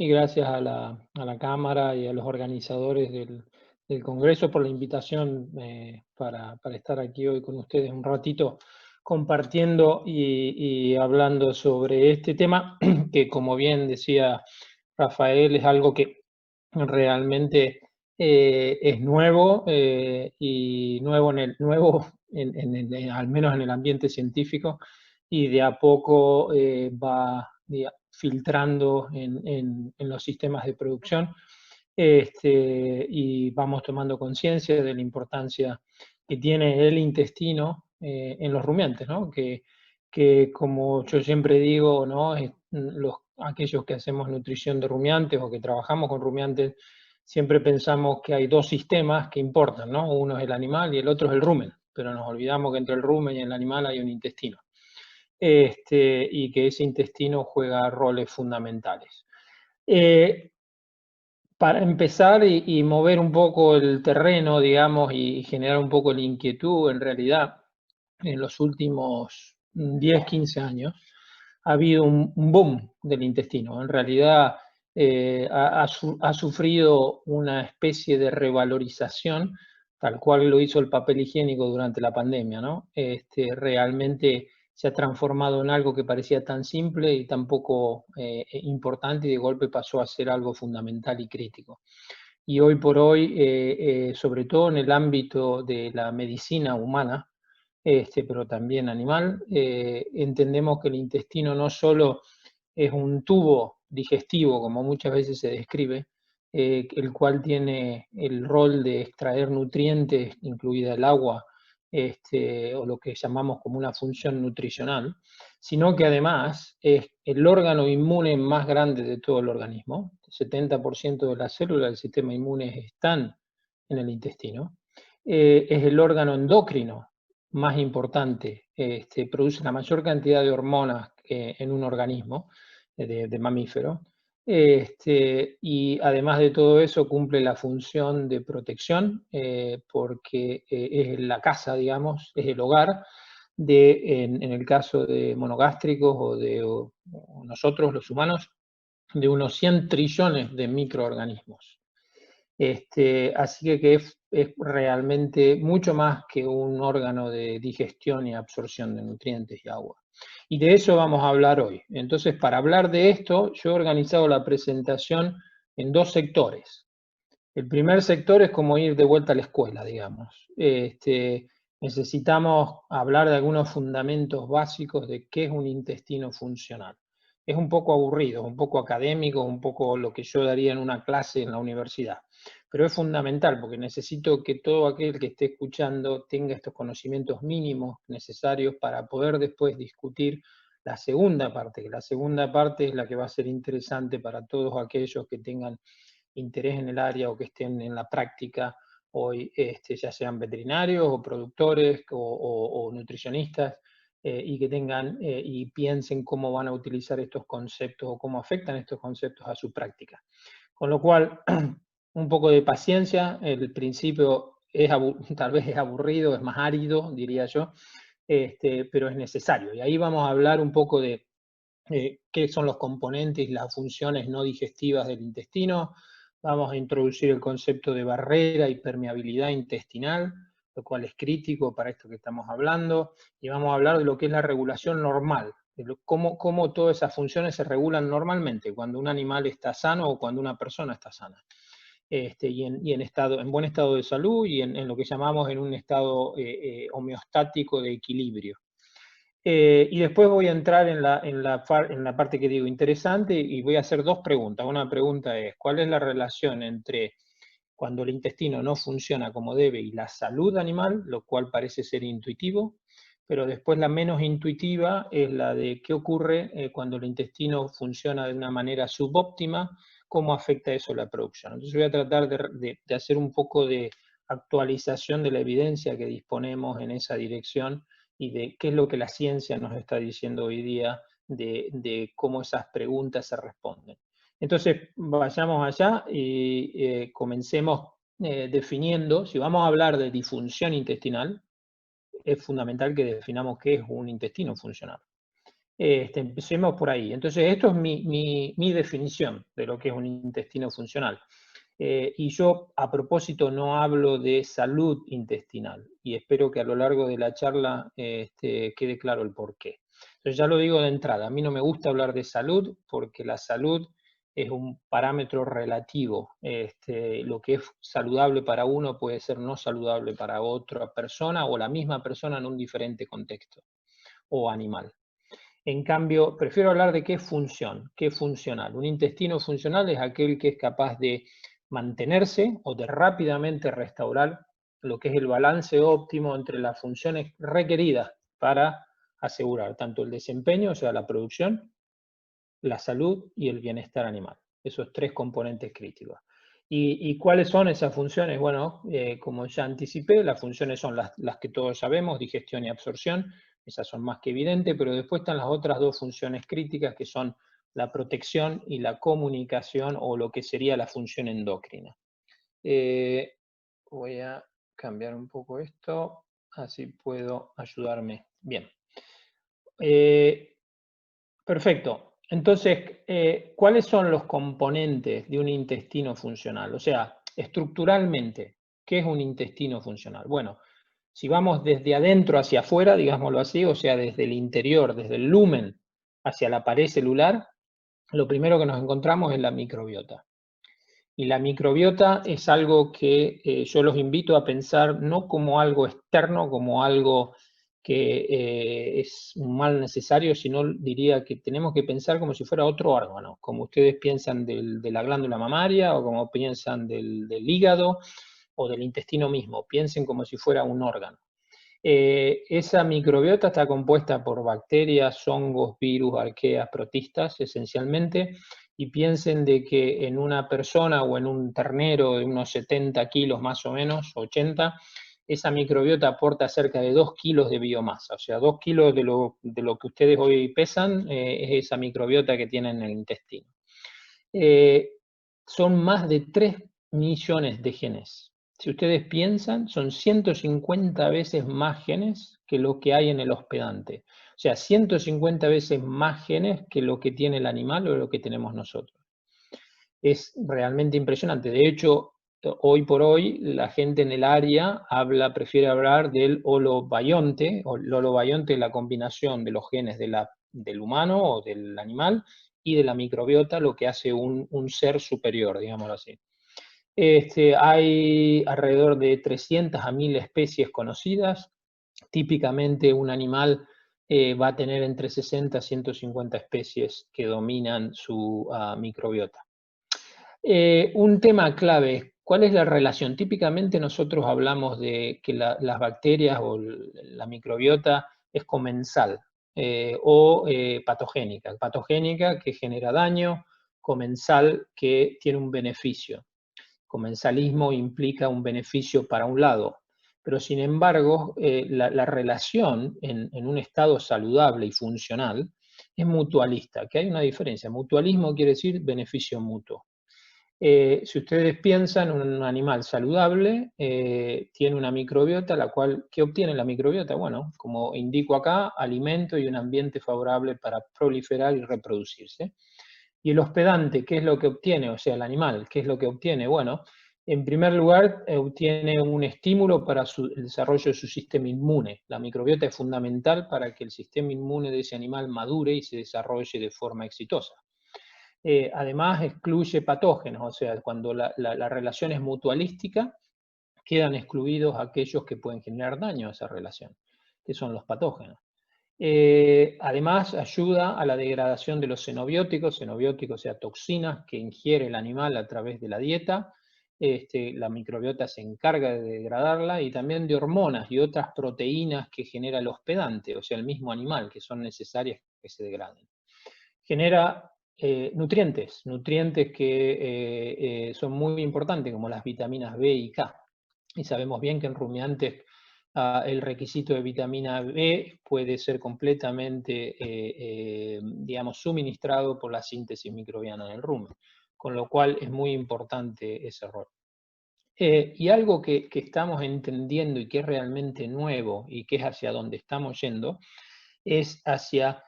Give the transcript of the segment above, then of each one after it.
Y gracias a la Cámara y a los organizadores del Congreso por la invitación para estar aquí hoy con ustedes un ratito compartiendo y hablando sobre este tema, que como bien decía Rafael, es algo que realmente es nuevo y nuevo al menos en el ambiente científico, y de a poco va filtrando en los sistemas de producción, y vamos tomando conciencia de la importancia que tiene el intestino en los rumiantes, ¿no? Que como yo siempre digo, ¿no? Aquellos que hacemos nutrición de rumiantes o que trabajamos con rumiantes, siempre pensamos que hay dos sistemas que importan, ¿no? Uno es el animal y el otro es el rumen, pero nos olvidamos que entre el rumen y el animal hay un intestino, y que ese intestino juega roles fundamentales. Eh, para empezar y mover un poco el terreno, digamos, y generar un poco la inquietud, en realidad, en los últimos 10, 15 años, ha habido un boom del intestino. En realidad, ha sufrido una especie de revalorización, tal cual lo hizo el papel higiénico durante la pandemia, ¿no? Realmente se ha transformado en algo que parecía tan simple y tan poco importante, y de golpe pasó a ser algo fundamental y crítico. Y hoy por hoy, sobre todo en el ámbito de la medicina humana, pero también animal, entendemos que el intestino no solo es un tubo digestivo, como muchas veces se describe, el cual tiene el rol de extraer nutrientes, incluida el agua, o lo que llamamos como una función nutricional, sino que además es el órgano inmune más grande de todo el organismo. El 70% de las células del sistema inmune están en el intestino. Es el órgano endocrino más importante, produce la mayor cantidad de hormonas en un organismo de mamífero. Y además de todo eso cumple la función de protección, porque es la casa, digamos, es el hogar en el caso de monogástricos o nosotros los humanos, de unos 100 trillones de microorganismos. Así que es realmente mucho más que un órgano de digestión y absorción de nutrientes y agua. Y de eso vamos a hablar hoy. Entonces, para hablar de esto, yo he organizado la presentación en dos sectores. El primer sector es como ir de vuelta a la escuela, digamos. Necesitamos hablar de algunos fundamentos básicos de qué es un intestino funcional. Es un poco aburrido, un poco académico, un poco lo que yo daría en una clase en la universidad, pero es fundamental porque necesito que todo aquel que esté escuchando tenga estos conocimientos mínimos necesarios para poder después discutir la segunda parte, que la segunda parte es la que va a ser interesante para todos aquellos que tengan interés en el área o que estén en la práctica hoy, ya sean veterinarios o productores o nutricionistas, y que tengan y piensen cómo van a utilizar estos conceptos o cómo afectan estos conceptos a su práctica. Con lo cual, un poco de paciencia. El principio tal vez es aburrido, es más árido, diría yo, pero es necesario. Y ahí vamos a hablar un poco de qué son los componentes y las funciones no digestivas del intestino. Vamos a introducir el concepto de barrera y permeabilidad intestinal, lo cual es crítico para esto que estamos hablando. Y vamos a hablar de lo que es la regulación normal, de cómo todas esas funciones se regulan normalmente cuando un animal está sano o cuando una persona está sana. En buen estado de salud y en lo que llamamos en un estado homeostático de equilibrio. Y después voy a entrar en la parte que digo interesante, y voy a hacer dos preguntas. Una pregunta es, ¿cuál es la relación entre cuando el intestino no funciona como debe y la salud animal? Lo cual parece ser intuitivo, pero después la menos intuitiva es la de qué ocurre cuando el intestino funciona de una manera subóptima, cómo afecta eso la producción. Entonces voy a tratar de hacer un poco de actualización de la evidencia que disponemos en esa dirección y de qué es lo que la ciencia nos está diciendo hoy día de cómo esas preguntas se responden. Entonces, vayamos allá y comencemos definiendo. Si vamos a hablar de disfunción intestinal, es fundamental que definamos qué es un intestino funcional. Empecemos por ahí. Entonces, esto es mi definición de lo que es un intestino funcional. Y yo, a propósito, no hablo de salud intestinal, y espero que a lo largo de la charla quede claro el porqué. Entonces, ya lo digo de entrada, a mí no me gusta hablar de salud, porque la salud es un parámetro relativo. Lo que es saludable para uno puede ser no saludable para otra persona, o la misma persona en un diferente contexto, o animal. En cambio, prefiero hablar de qué es función, qué es funcional. Un intestino funcional es aquel que es capaz de mantenerse o de rápidamente restaurar lo que es el balance óptimo entre las funciones requeridas para asegurar tanto el desempeño, o sea, la producción, la salud y el bienestar animal. Esos tres componentes críticos. ¿Y cuáles son esas funciones? Bueno, como ya anticipé, las funciones son las que todos sabemos, digestión y absorción. Esas son más que evidentes, pero después están las otras dos funciones críticas, que son la protección y la comunicación, o lo que sería la función endocrina. Voy a cambiar un poco esto, así puedo ayudarme. Bien. Perfecto. Entonces, ¿cuáles son los componentes de un intestino funcional? O sea, estructuralmente, ¿qué es un intestino funcional? Bueno, si vamos desde adentro hacia afuera, digámoslo así, o sea, desde el interior, desde el lumen hacia la pared celular, lo primero que nos encontramos es la microbiota. Y la microbiota es algo que yo los invito a pensar no como algo externo, como algo que es un mal necesario, sino diría que tenemos que pensar como si fuera otro órgano, como ustedes piensan de la glándula mamaria, o como piensan del hígado o del intestino mismo. Piensen como si fuera un órgano. Esa microbiota está compuesta por bacterias, hongos, virus, arqueas, protistas, esencialmente, y piensen de que en una persona o en un ternero de unos 70 kilos más o menos, 80, esa microbiota aporta cerca de 2 kilos de biomasa, o sea, 2 kilos de lo que ustedes hoy pesan, es esa microbiota que tienen en el intestino. Son más de 3 millones de genes. Si ustedes piensan, son 150 veces más genes que lo que hay en el hospedante. O sea, 150 veces más genes que lo que tiene el animal o lo que tenemos nosotros. Es realmente impresionante. De hecho, hoy por hoy, la gente en el área prefiere hablar del holobayonte, o el holobayonte es la combinación de los genes del humano o del animal y de la microbiota, lo que hace un ser superior, digámoslo así. Hay alrededor de 300 a 1000 especies conocidas. Típicamente un animal va a tener entre 60 a 150 especies que dominan su microbiota. Un tema clave, ¿cuál es la relación? Típicamente nosotros hablamos de que las bacterias o la microbiota es comensal o patogénica. Patogénica, que genera daño; comensal, que tiene un beneficio. Comensalismo implica un beneficio para un lado, pero sin embargo la relación en un estado saludable y funcional es mutualista, que hay una diferencia. Mutualismo quiere decir beneficio mutuo. Si ustedes piensan, un animal saludable tiene una microbiota, ¿qué obtiene la microbiota? Bueno, como indico acá, alimento y un ambiente favorable para proliferar y reproducirse. Y el hospedante, ¿qué es lo que obtiene? O sea, el animal, ¿qué es lo que obtiene? Bueno, en primer lugar, obtiene un estímulo para el desarrollo de su sistema inmune. La microbiota es fundamental para que el sistema inmune de ese animal madure y se desarrolle de forma exitosa. Además, excluye patógenos, o sea, cuando la relación es mutualística, quedan excluidos aquellos que pueden generar daño a esa relación, que son los patógenos. Además, ayuda a la degradación de los xenobióticos, o sea, toxinas que ingiere el animal a través de la dieta. La microbiota se encarga de degradarla, y también de hormonas y otras proteínas que genera el hospedante, o sea, el mismo animal, que son necesarias que se degraden. Genera nutrientes que son muy importantes, como las vitaminas B y K. Y sabemos bien que en rumiantes el requisito de vitamina B puede ser completamente, digamos, suministrado por la síntesis microbiana en el rumen, con lo cual es muy importante ese rol. Y algo que estamos entendiendo y que es realmente nuevo y que es hacia donde estamos yendo, es hacia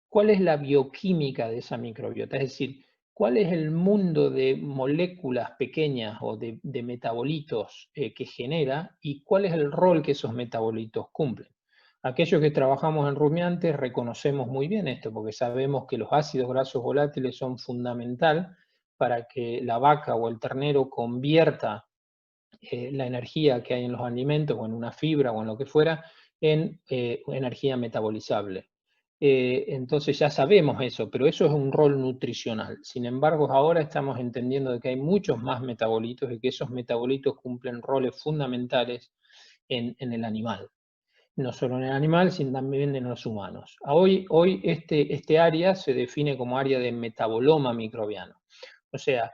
cuál es la bioquímica de esa microbiota, es decir, cuál es el mundo de moléculas pequeñas o de metabolitos que genera y cuál es el rol que esos metabolitos cumplen. Aquellos que trabajamos en rumiantes reconocemos muy bien esto, porque sabemos que los ácidos grasos volátiles son fundamental para que la vaca o el ternero convierta la energía que hay en los alimentos o en una fibra o en lo que fuera en energía metabolizable. Entonces ya sabemos eso, pero eso es un rol nutricional. Sin embargo, ahora estamos entendiendo de que hay muchos más metabolitos y que esos metabolitos cumplen roles fundamentales en el animal. No solo en el animal, sino también en los humanos. Hoy este área se define como área de metaboloma microbiano. O sea,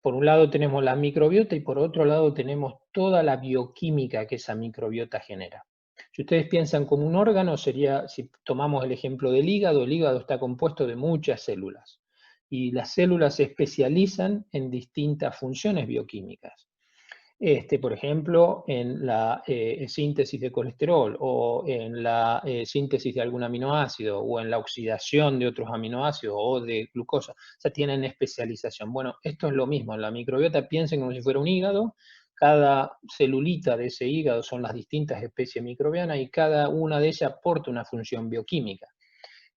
por un lado tenemos la microbiota y por otro lado tenemos toda la bioquímica que esa microbiota genera. Si ustedes piensan como un órgano, sería, si tomamos el ejemplo del hígado, el hígado está compuesto de muchas células y las células se especializan en distintas funciones bioquímicas. Por ejemplo, en la síntesis de colesterol o en la síntesis de algún aminoácido o en la oxidación de otros aminoácidos o de glucosa. O sea, tienen especialización. Bueno, esto es lo mismo. En la microbiota piensen como si fuera un hígado. Cada celulita de ese hígado son las distintas especies microbianas y cada una de ellas aporta una función bioquímica.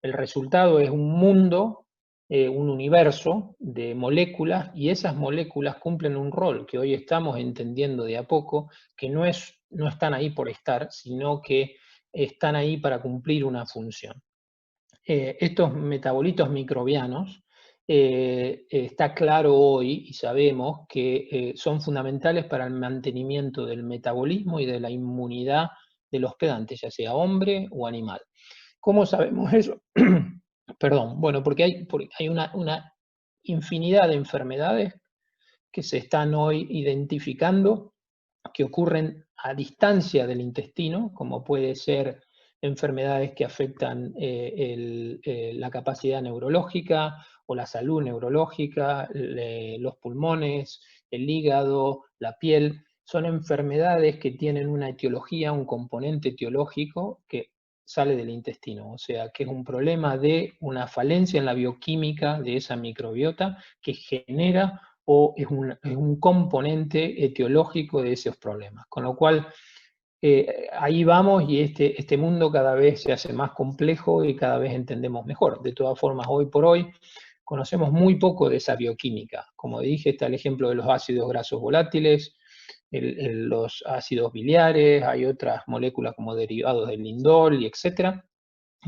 El resultado es un mundo, un universo de moléculas y esas moléculas cumplen un rol que hoy estamos entendiendo de a poco, que no están ahí por estar, sino que están ahí para cumplir una función. Estos metabolitos microbianos, está claro hoy y sabemos que son fundamentales para el mantenimiento del metabolismo y de la inmunidad del hospedante, ya sea hombre o animal. ¿Cómo sabemos eso? Perdón, bueno, porque hay una infinidad de enfermedades que se están hoy identificando, que ocurren a distancia del intestino, como puede ser enfermedades que afectan la capacidad neurológica o la salud neurológica, los pulmones, el hígado, la piel. Son enfermedades que tienen una etiología, un componente etiológico que sale del intestino, o sea, que es un problema de una falencia en la bioquímica de esa microbiota que genera o es un componente etiológico de esos problemas. Con lo cual, ahí vamos y este mundo cada vez se hace más complejo y cada vez entendemos mejor. De todas formas, hoy por hoy conocemos muy poco de esa bioquímica. Como dije, está el ejemplo de los ácidos grasos volátiles, los ácidos biliares, hay otras moléculas como derivados del lindol y etcétera,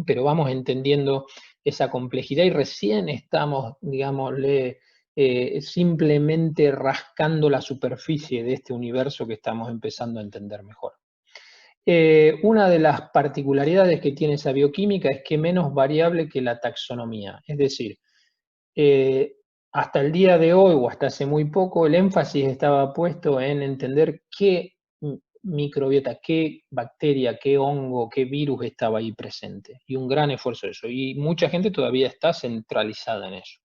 pero vamos entendiendo esa complejidad y recién estamos, digámosle, simplemente rascando la superficie de este universo que estamos empezando a entender mejor. Una de las particularidades que tiene esa bioquímica es que es menos variable que la taxonomía, es decir, hasta el día de hoy o hasta hace muy poco el énfasis estaba puesto en entender qué microbiota, qué bacteria, qué hongo, qué virus estaba ahí presente. Y un gran esfuerzo de eso. Y mucha gente todavía está centralizada en eso.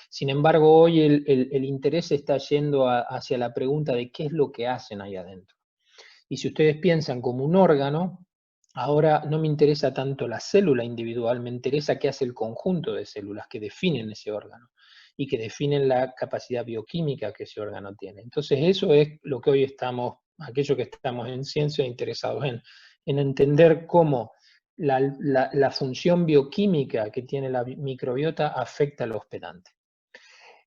Sin embargo, hoy el interés está yendo hacia la pregunta de qué es lo que hacen ahí adentro. Y si ustedes piensan como un órgano, ahora no me interesa tanto la célula individual, me interesa qué hace el conjunto de células que definen ese órgano y que definen la capacidad bioquímica que ese órgano tiene. Entonces eso es lo que hoy estamos, aquellos que estamos en ciencia interesados en entender cómo la función bioquímica que tiene la microbiota afecta al hospedante.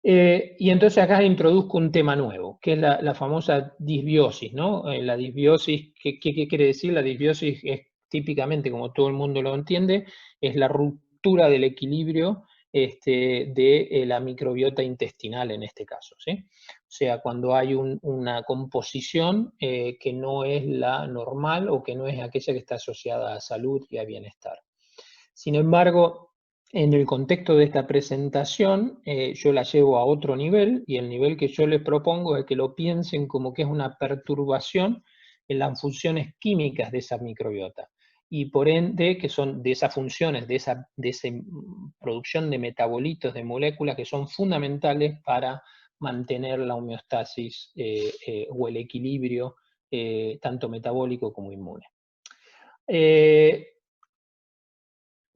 Y entonces acá introduzco un tema nuevo, que es la famosa disbiosis, ¿no? La disbiosis, ¿qué quiere decir? La disbiosis es típicamente, como todo el mundo lo entiende, es la ruptura del equilibrio de la microbiota intestinal en este caso, ¿sí? O sea, cuando hay una composición que no es la normal o que no es aquella que está asociada a salud y a bienestar. Sin embargo, en el contexto de esta presentación, yo la llevo a otro nivel y el nivel que yo les propongo es que lo piensen como que es una perturbación en las funciones químicas de esa microbiota y por ende que son de esas funciones, de esa producción de metabolitos, de moléculas que son fundamentales para mantener la homeostasis o el equilibrio tanto metabólico como inmune.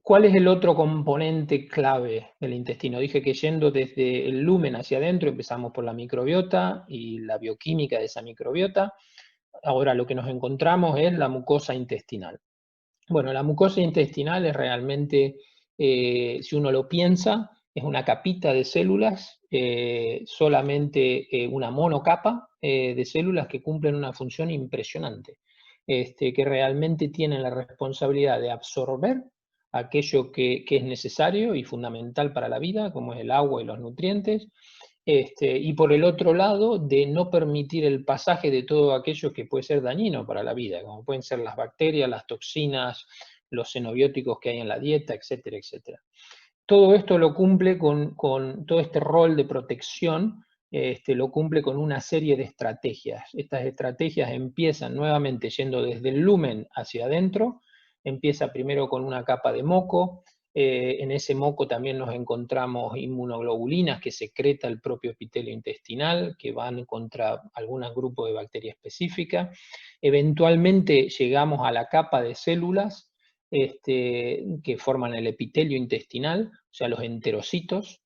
¿Cuál es el otro componente clave del intestino? Dije que yendo desde el lumen hacia adentro empezamos por la microbiota y la bioquímica de esa microbiota. Ahora lo que nos encontramos es la mucosa intestinal. Bueno, la mucosa intestinal es realmente, si uno lo piensa, es una capita de células, solamente una monocapa de células que cumplen una función impresionante, que realmente tienen la responsabilidad de absorber aquello que es necesario y fundamental para la vida, como es el agua y los nutrientes, y por el otro lado, de no permitir el pasaje de todo aquello que puede ser dañino para la vida, como pueden ser las bacterias, las toxinas, los xenobióticos que hay en la dieta, etcétera, etcétera. Todo esto lo cumple con todo este rol de protección, lo cumple con una serie de estrategias. Estas estrategias empiezan nuevamente yendo desde el lumen hacia adentro, empieza primero con una capa de moco, en ese moco también nos encontramos inmunoglobulinas que secreta el propio epitelio intestinal, que van contra algunos grupos de bacterias específicas. Eventualmente llegamos a la capa de células que forman el epitelio intestinal, o sea, los enterocitos,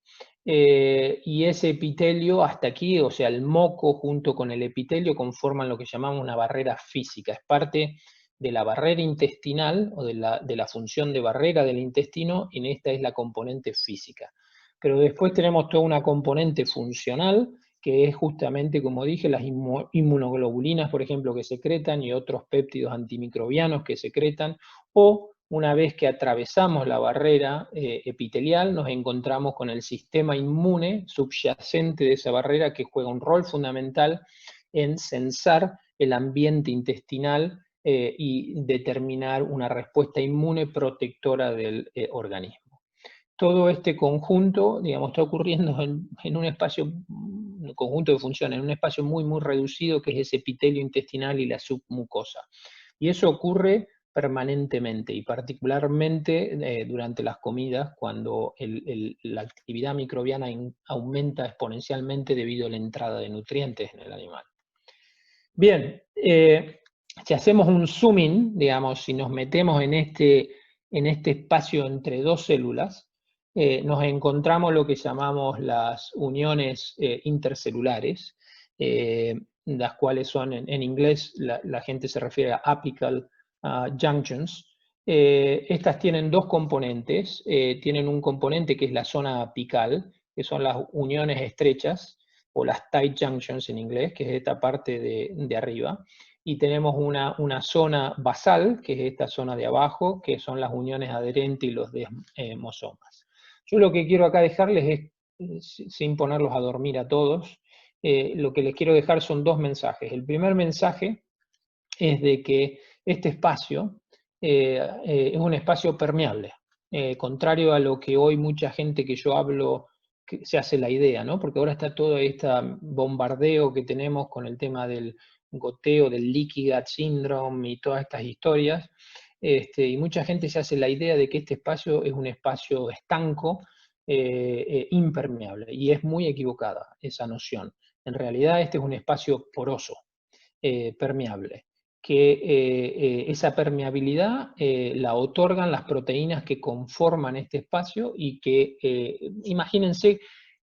y ese epitelio hasta aquí, o sea, el moco junto con el epitelio conforman lo que llamamos una barrera física, es parte de la barrera intestinal o de la función de barrera del intestino, y en esta es la componente física. Pero después tenemos toda una componente funcional, que es justamente, como dije, las inmunoglobulinas, por ejemplo, que secretan, y otros péptidos antimicrobianos que secretan, o una vez que atravesamos la barrera epitelial, nos encontramos con el sistema inmune subyacente de esa barrera, que juega un rol fundamental en censar el ambiente intestinal y determinar una respuesta inmune protectora del organismo. Todo este conjunto, digamos, está ocurriendo en un espacio, un conjunto de funciones, en un espacio muy, muy reducido, que es ese epitelio intestinal y la submucosa. Y eso ocurre permanentemente y particularmente durante las comidas, cuando la actividad microbiana aumenta exponencialmente debido a la entrada de nutrientes en el animal. Bien, si hacemos un zooming, digamos, si nos metemos en este espacio entre dos células, nos encontramos lo que llamamos las uniones intercelulares, las cuales son, en inglés, la gente se refiere a apical junctions. Estas tienen dos componentes. Tienen un componente que es la zona apical, que son las uniones estrechas, o las tight junctions en inglés, que es esta parte de arriba. Y tenemos una zona basal, que es esta zona de abajo, que son las uniones adherentes y los desmosomas. Yo lo que quiero acá dejarles es, sin ponerlos a dormir a todos, lo que les quiero dejar son dos mensajes. El primer mensaje es de que este espacio es un espacio permeable, contrario a lo que hoy mucha gente que yo hablo que se hace la idea, ¿no? Porque ahora está todo este bombardeo que tenemos con el tema del goteo, del leaky gut syndrome y todas estas historias, y mucha gente se hace la idea de que este espacio es un espacio estanco, impermeable, y es muy equivocada esa noción. En realidad este es un espacio poroso, permeable, que esa permeabilidad la otorgan las proteínas que conforman este espacio y que, imagínense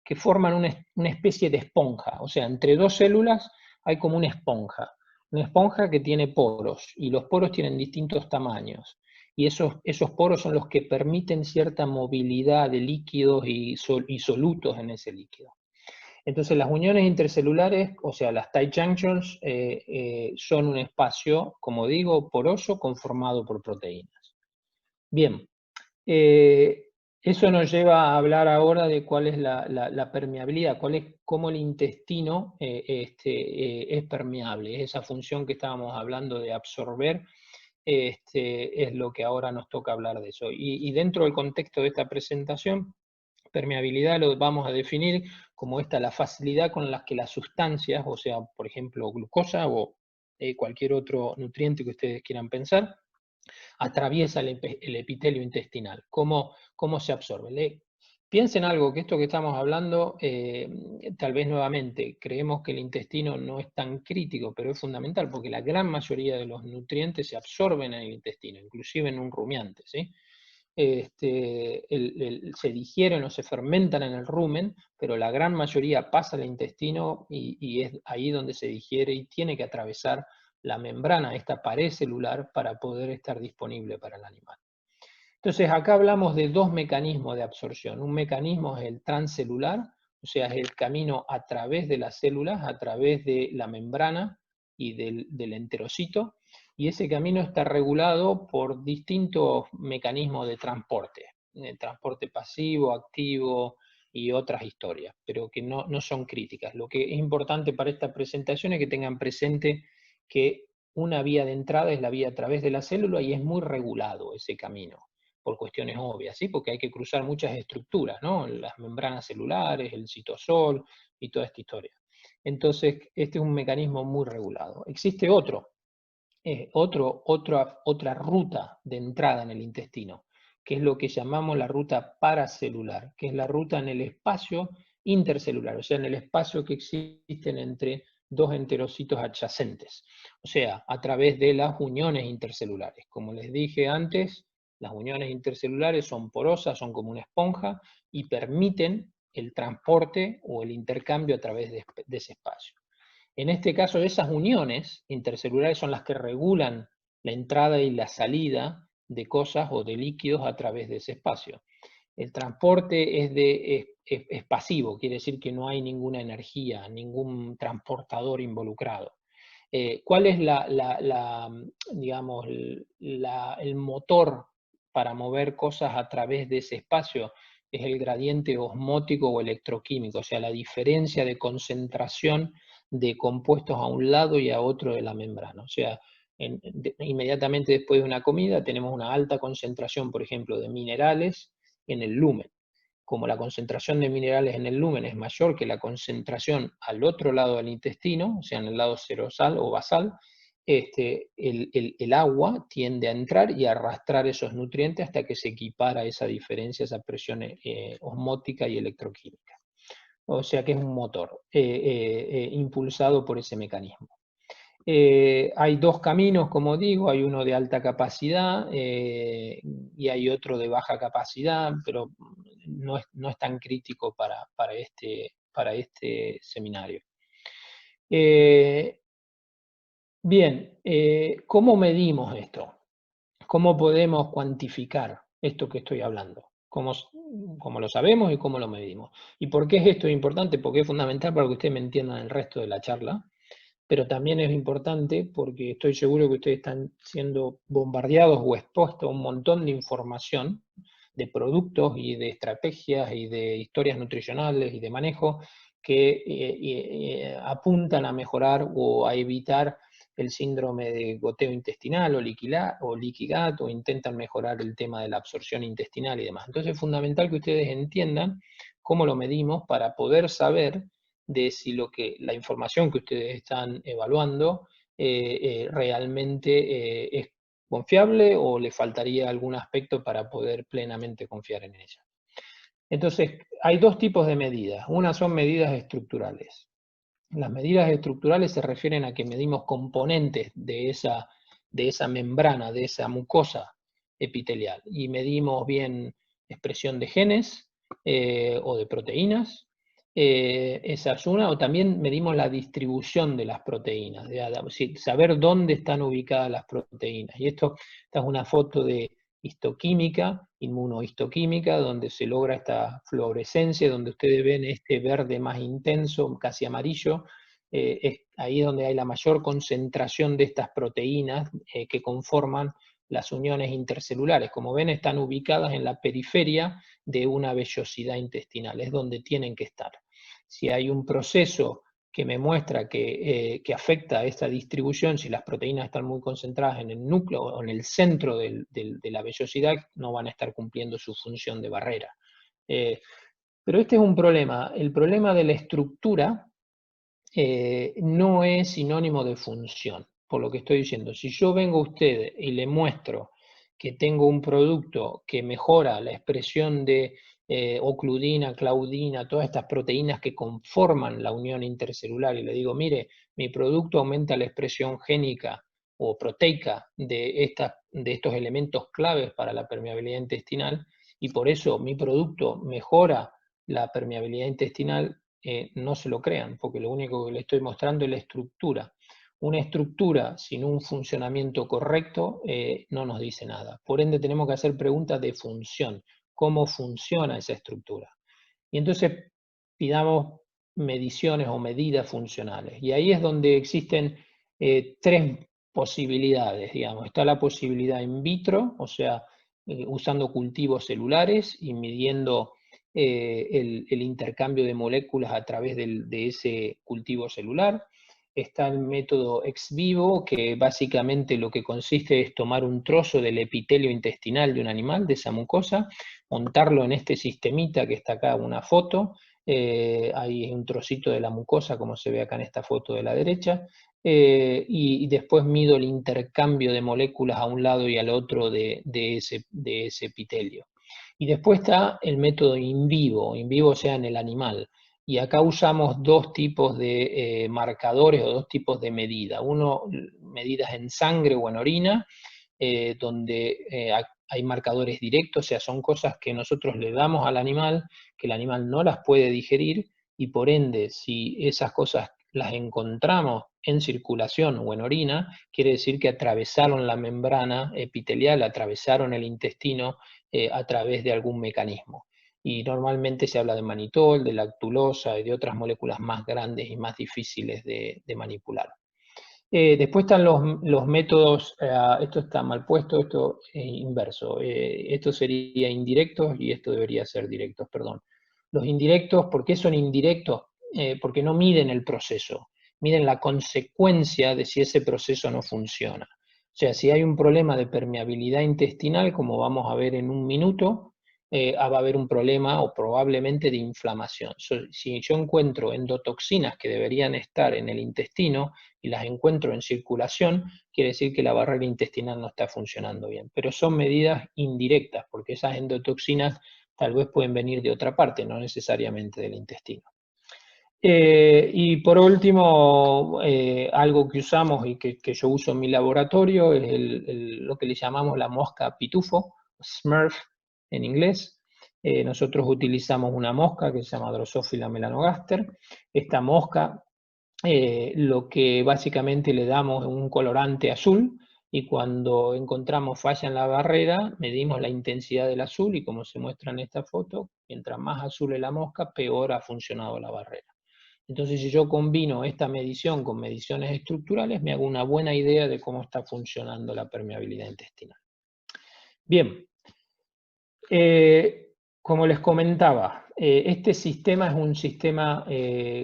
que forman una especie de esponja, o sea, entre dos células hay como una esponja que tiene poros, y los poros tienen distintos tamaños, y esos poros son los que permiten cierta movilidad de líquidos y solutos en ese líquido. Entonces las uniones intercelulares, o sea, las tight junctions, son un espacio, como digo, poroso conformado por proteínas. Bien, eso nos lleva a hablar ahora de cuál es la permeabilidad, cómo el intestino es permeable. Esa función que estábamos hablando de absorber, es lo que ahora nos toca hablar de eso. Y dentro del contexto de esta presentación, permeabilidad lo vamos a definir como la facilidad con la que las sustancias, o sea, por ejemplo, glucosa o cualquier otro nutriente que ustedes quieran pensar, atraviesa el epitelio intestinal. ¿Cómo se absorbe? Piensen algo, que esto que estamos hablando, tal vez nuevamente, creemos que el intestino no es tan crítico, pero es fundamental, porque la gran mayoría de los nutrientes se absorben en el intestino, inclusive en un rumiante, ¿sí? se digieren o se fermentan en el rumen, pero la gran mayoría pasa al intestino y es ahí donde se digiere y tiene que atravesar la membrana, esta pared celular, para poder estar disponible para el animal. Entonces acá hablamos de dos mecanismos de absorción. Un mecanismo es el transcelular, o sea, es el camino a través de las células, a través de la membrana y del enterocito, y ese camino está regulado por distintos mecanismos de transporte pasivo, activo y otras historias, pero que no son críticas. Lo que es importante para esta presentación es que tengan presente que una vía de entrada es la vía a través de la célula y es muy regulado ese camino, por cuestiones obvias, ¿sí? Porque hay que cruzar muchas estructuras, ¿no? Las membranas celulares, el citosol y toda esta historia. Entonces, este es un mecanismo muy regulado. Existe otra ruta de entrada en el intestino, que es lo que llamamos la ruta paracelular, que es la ruta en el espacio intercelular, o sea, en el espacio que existen entre dos enterocitos adyacentes, o sea, a través de las uniones intercelulares. Como les dije antes, las uniones intercelulares son porosas, son como una esponja y permiten el transporte o el intercambio a través de ese espacio. En este caso, esas uniones intercelulares son las que regulan la entrada y la salida de cosas o de líquidos a través de ese espacio. El transporte es pasivo, quiere decir que no hay ninguna energía, ningún transportador involucrado. ¿Cuál es digamos, el motor para mover cosas a través de ese espacio? Es el gradiente osmótico o electroquímico, o sea, la diferencia de concentración de compuestos a un lado y a otro de la membrana. O sea, inmediatamente después de una comida tenemos una alta concentración, por ejemplo, de minerales en el lumen. Como la concentración de minerales en el lumen es mayor que la concentración al otro lado del intestino, o sea, en el lado serosal o basal, el agua tiende a entrar y a arrastrar esos nutrientes hasta que se equipara esa diferencia, esa presión osmótica y electroquímica. O sea que es un motor impulsado por ese mecanismo. Hay dos caminos, como digo, hay uno de alta capacidad y hay otro de baja capacidad, pero no es tan crítico para este seminario. Bien, ¿cómo medimos esto? ¿Cómo podemos cuantificar esto que estoy hablando? ¿Cómo lo sabemos y cómo lo medimos? ¿Y por qué es esto importante? Porque es fundamental para que ustedes me entiendan el resto de la charla, pero también es importante porque estoy seguro que ustedes están siendo bombardeados o expuestos a un montón de información, de productos y de estrategias y de historias nutricionales y de manejo que apuntan a mejorar o a evitar el síndrome de goteo intestinal o leaky gut, o intentan mejorar el tema de la absorción intestinal y demás. Entonces es fundamental que ustedes entiendan cómo lo medimos para poder saber de si la información que ustedes están evaluando realmente es confiable o le faltaría algún aspecto para poder plenamente confiar en ella. Entonces, hay dos tipos de medidas. Una son medidas estructurales. Las medidas estructurales se refieren a que medimos componentes de esa membrana, de esa mucosa epitelial, y medimos bien expresión de genes o de proteínas, esa es una, o también medimos la distribución de las proteínas, saber dónde están ubicadas las proteínas. Y esta es una foto de histoquímica, inmunohistoquímica, donde se logra esta fluorescencia, donde ustedes ven este verde más intenso, casi amarillo, es ahí donde hay la mayor concentración de estas proteínas que conforman las uniones intercelulares. Como ven, están ubicadas en la periferia de una vellosidad intestinal, es donde tienen que estar. Si hay un proceso que me muestra que afecta a esta distribución, si las proteínas están muy concentradas en el núcleo o en el centro de la vellosidad, no van a estar cumpliendo su función de barrera. Pero este es un problema. El problema de la estructura no es sinónimo de función, por lo que estoy diciendo. Si yo vengo a usted y le muestro que tengo un producto que mejora la expresión de ocludina, claudina, todas estas proteínas que conforman la unión intercelular, y le digo, mire, mi producto aumenta la expresión génica o proteica de de estos elementos claves para la permeabilidad intestinal, y por eso mi producto mejora la permeabilidad intestinal, no se lo crean, porque lo único que le estoy mostrando es la estructura. Una estructura sin un funcionamiento correcto no nos dice nada. Por ende, tenemos que hacer preguntas de función. ¿Cómo funciona esa estructura? Y entonces pidamos mediciones o medidas funcionales. Y ahí es donde existen tres posibilidades, digamos. Está la posibilidad in vitro, o sea, usando cultivos celulares y midiendo el intercambio de moléculas a través de ese cultivo celular. Está el método ex vivo, que básicamente lo que consiste es tomar un trozo del epitelio intestinal de un animal, de esa mucosa, montarlo en este sistemita que está acá, una foto, hay un trocito de la mucosa, como se ve acá en esta foto de la derecha, y después mido el intercambio de moléculas a un lado y al otro de ese epitelio. Y después está el método in vivo o sea en el animal. Y acá usamos dos tipos de marcadores o dos tipos de medidas. Uno, medidas en sangre o en orina, donde hay marcadores directos, o sea, son cosas que nosotros le damos al animal, que el animal no las puede digerir, y por ende, si esas cosas las encontramos en circulación o en orina, quiere decir que atravesaron la membrana epitelial, atravesaron el intestino a través de algún mecanismo. Y normalmente se habla de manitol, de lactulosa y de otras moléculas más grandes y más difíciles de manipular. Después están los métodos, esto está mal puesto, esto es inverso, esto sería indirectos y esto debería ser directos, perdón. Los indirectos, ¿por qué son indirectos? Porque no miden el proceso, miden la consecuencia de si ese proceso no funciona. O sea, si hay un problema de permeabilidad intestinal, como vamos a ver en un minuto, va a haber un problema o probablemente de inflamación. Si yo encuentro endotoxinas que deberían estar en el intestino y las encuentro en circulación, quiere decir que la barrera intestinal no está funcionando bien. Pero son medidas indirectas, porque esas endotoxinas tal vez pueden venir de otra parte, no necesariamente del intestino. Y por último, algo que usamos y que yo uso en mi laboratorio es lo que le llamamos la mosca pitufo, Smurf en inglés. Nosotros utilizamos una mosca que se llama Drosophila melanogaster. Esta mosca lo que básicamente le damos es un colorante azul, y cuando encontramos falla en la barrera, medimos la intensidad del azul, y como se muestra en esta foto, mientras más azul es la mosca, peor ha funcionado la barrera. Entonces, si yo combino esta medición con mediciones estructurales, me hago una buena idea de cómo está funcionando la permeabilidad intestinal. Bien, como les comentaba, este sistema es un sistema